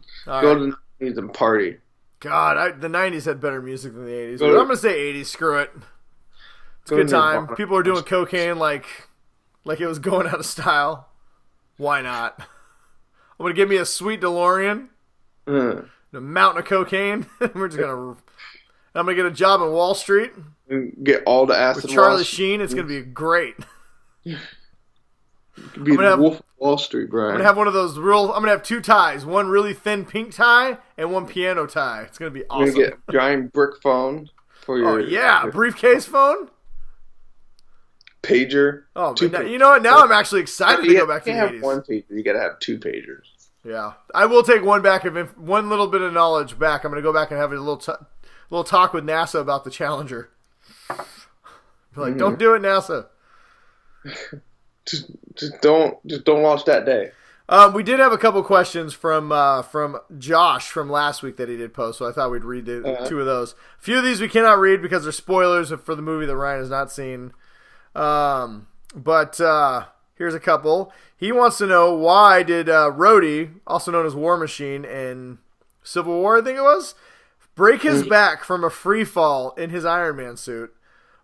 the 90s and party. God, the 90s had better music than the 80s. But I'm going to say 80s. Screw it. It's a good time. People are doing cocaine like it was going out of style. Why not? I'm going to give me a sweet DeLorean, a mountain of cocaine. We're just going to... I'm going to get a job in Wall Street. And get all the acid. With Charlie Sheen, it's going to be great. Be the Wolf of Wall Street, Brian. I'm going to have one of those I'm going to have 2 ties. One really thin pink tie and one piano tie. It's going to be awesome. You're going to get a giant brick phone for your... Oh, yeah. A briefcase phone? Pager. Oh, you know what? Now I'm actually excited to go back to the 80s. You can't have one pager. You got to have 2 pagers. Yeah. I will take one back. One little bit of knowledge back. I'm going to go back and have a little talk with NASA about the Challenger. Be like, don't do it, NASA. Just don't watch that day. We did have a couple questions from Josh from last week that he did post, so I thought we'd read 2 of those. A few of these we cannot read because they're spoilers for the movie that Ryan has not seen. But Here's a couple. He wants to know, why did Rhodey, also known as War Machine in Civil War, I think it was, break his back from a free fall in his Iron Man suit,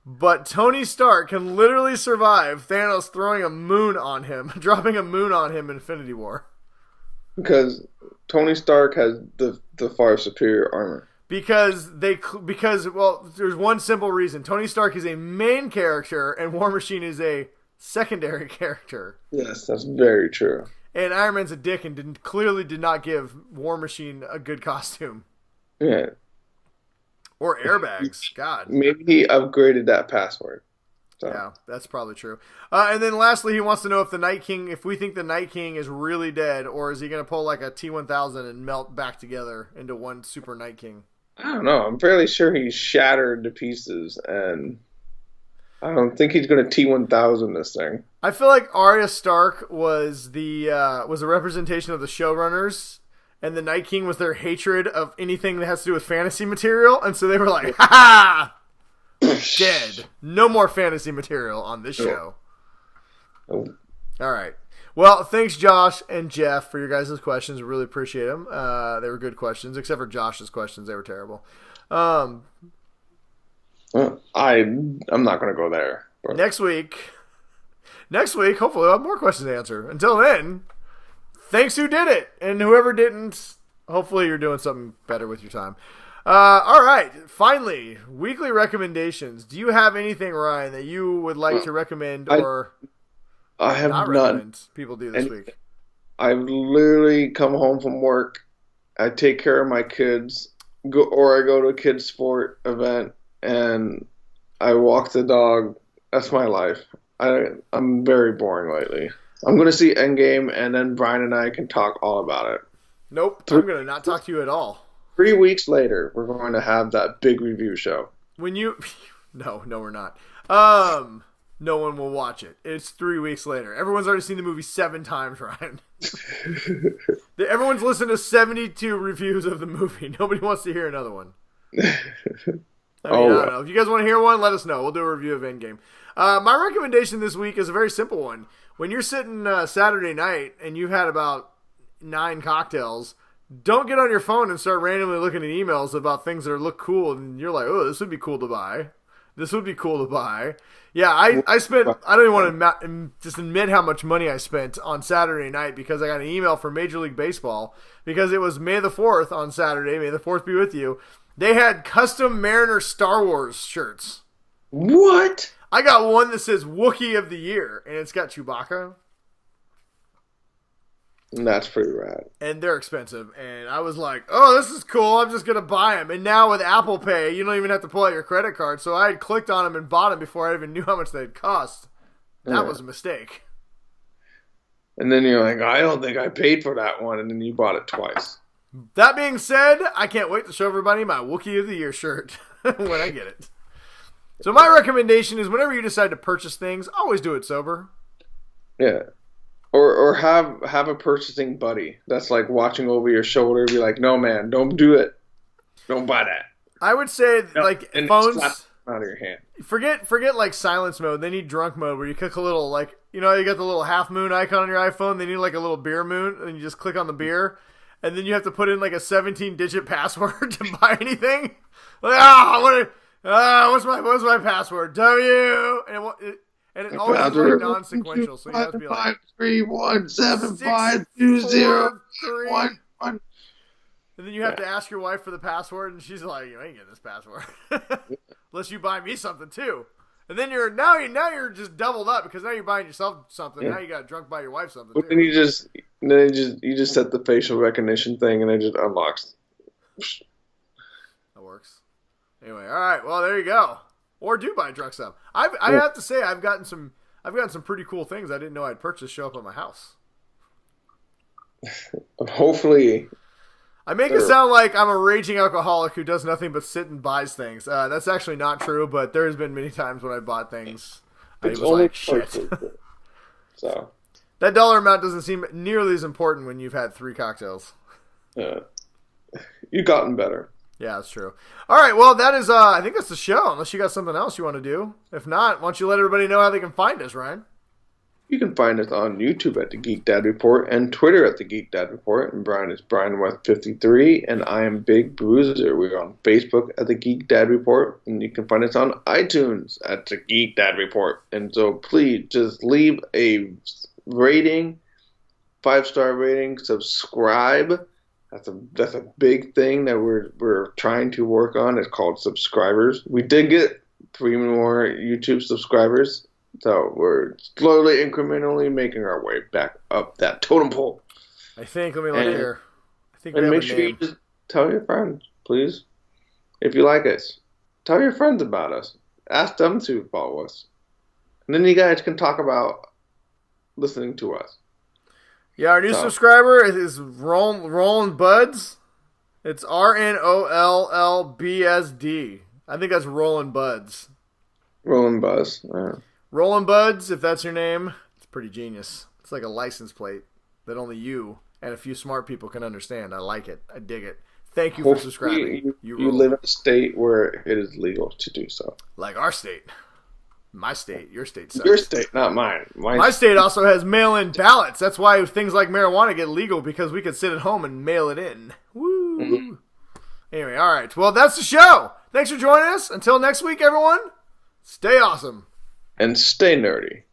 but Tony Stark can literally survive Thanos throwing a moon on him, dropping a moon on him in Infinity War? Because Tony Stark has the far superior armor. Because there's one simple reason. Tony Stark is a main character and War Machine is a secondary character. Yes, that's very true. And Iron Man's a dick and clearly did not give War Machine a good costume. Yeah. Or airbags. God. Maybe he upgraded that password. So. Yeah, that's probably true. And then lastly, he wants to know if we think the Night King is really dead, or is he going to pull like a T-1000 and melt back together into one super Night King? I don't know. I'm fairly sure he's shattered to pieces, and I don't think he's going to T-1000 this thing. I feel like Arya Stark was a representation of the showrunners, and the Night King was their hatred of anything that has to do with fantasy material, and so they were like, ha-ha! Dead. No more fantasy material on this show. Oh. All right. Well, thanks, Josh and Jeff, for your guys' questions. We really appreciate them. They were good questions, except for Josh's questions. They were terrible. I'm not going to go there. But. Next week, hopefully we'll have more questions to answer. Until then, thanks who did it. And whoever didn't, hopefully you're doing something better with your time. All right. Finally, weekly recommendations. Do you have anything, Ryan, that you would like to recommend I have not recommend people do this week? I've literally come home from work. I take care of my kids, I go to a kids sport event, and I walk the dog. That's my life. I'm very boring lately. I'm going to see Endgame, and then Brian and I can talk all about it. Nope. I'm going to not talk to you at all. 3 weeks later, we're going to have that big review show. No, we're not. No one will watch it. It's 3 weeks later. Everyone's already seen the movie 7 times, Ryan. Everyone's listened to 72 reviews of the movie. Nobody wants to hear another one. I don't know. If you guys want to hear one, let us know. We'll do a review of Endgame. My recommendation this week is a very simple one. When you're sitting Saturday night and you've had about 9 cocktails, don't get on your phone and start randomly looking at emails about things that look cool, and you're like, oh, this would be cool to buy. This would be cool to buy. Yeah, I spent, I don't even want to just admit how much money I spent on Saturday night because I got an email from Major League Baseball because it was May the 4th on Saturday. May the 4th be with you. They had custom Mariner Star Wars shirts. What? I got one that says Wookiee of the Year, and it's got Chewbacca. That's pretty rad. And they're expensive. And I was like, oh, this is cool. I'm just going to buy them. And now with Apple Pay, you don't even have to pull out your credit card. So I had clicked on them and bought them before I even knew how much they'd cost. That was a mistake. And then you're like, I don't think I paid for that one. And then you bought it twice. That being said, I can't wait to show everybody my Wookiee of the Year shirt when I get it. So my recommendation is whenever you decide to purchase things, always do it sober. Yeah. Or have a purchasing buddy that's like watching over your shoulder, be like, no man, don't do it. Don't buy that. I would say and phones slap it out of your hand. Forget like silence mode. They need drunk mode where you click a little like, you got the little half moon icon on your iPhone. They need like a little beer moon, and you just click on the beer, and then you have to put in like a 17-digit password to buy anything. Like what's my password? And it always is very non-sequential, so you have to be like 5317520 1. And then you have to ask your wife for the password, and she's like, "You ain't getting this password unless you buy me something too." And then you're just doubled up because now you're buying yourself something. Yeah. Now you got drunk by your wife something. But then you just set the facial recognition thing, and it just unlocks. That works. Anyway, all right. Well, there you go. Or do buy drunk stuff. I have to say I've gotten some pretty cool things I didn't know I'd purchase show up at my house. Hopefully. I make it sound like I'm a raging alcoholic who does nothing but sit and buys things. That's actually not true, but there's been many times when I bought things. I was like, shit. So that dollar amount doesn't seem nearly as important when you've had 3 cocktails. Yeah. You've gotten better. Yeah, that's true. All right, well, that is, I think that's the show, unless you got something else you want to do. If not, why don't you let everybody know how they can find us, Ryan? You can find us on YouTube at the Geek Dad Report and Twitter at the Geek Dad Report. And Brian is Brian West 53, and I am Big Bruiser. We're on Facebook at the Geek Dad Report, and you can find us on iTunes at the Geek Dad Report. And so please just leave a rating, 5-star rating, subscribe. That's a big thing that we're trying to work on. It's called subscribers. We did get 3 more YouTube subscribers. So we're slowly, incrementally making our way back up that totem pole. I think, let me look here. I think and make sure you just tell your friends, please. If you like us, tell your friends about us. Ask them to follow us. And then you guys can talk about listening to us. Yeah, our new subscriber is Roland Buds. It's RNOLLBSD. I think that's Roland Buds. Roland Buzz. Roland Buds, if that's your name, it's pretty genius. It's like a license plate that only you and a few smart people can understand. I like it. I dig it. Thank you for subscribing. You live in a state where it is legal to do so. Like our state. My state. Your state sucks. Your state, not mine. My state also has mail-in ballots. That's why things like marijuana get legal, because we could sit at home and mail it in. Woo! Mm-hmm. Anyway, all right. Well, that's the show. Thanks for joining us. Until next week, everyone, stay awesome. And stay nerdy.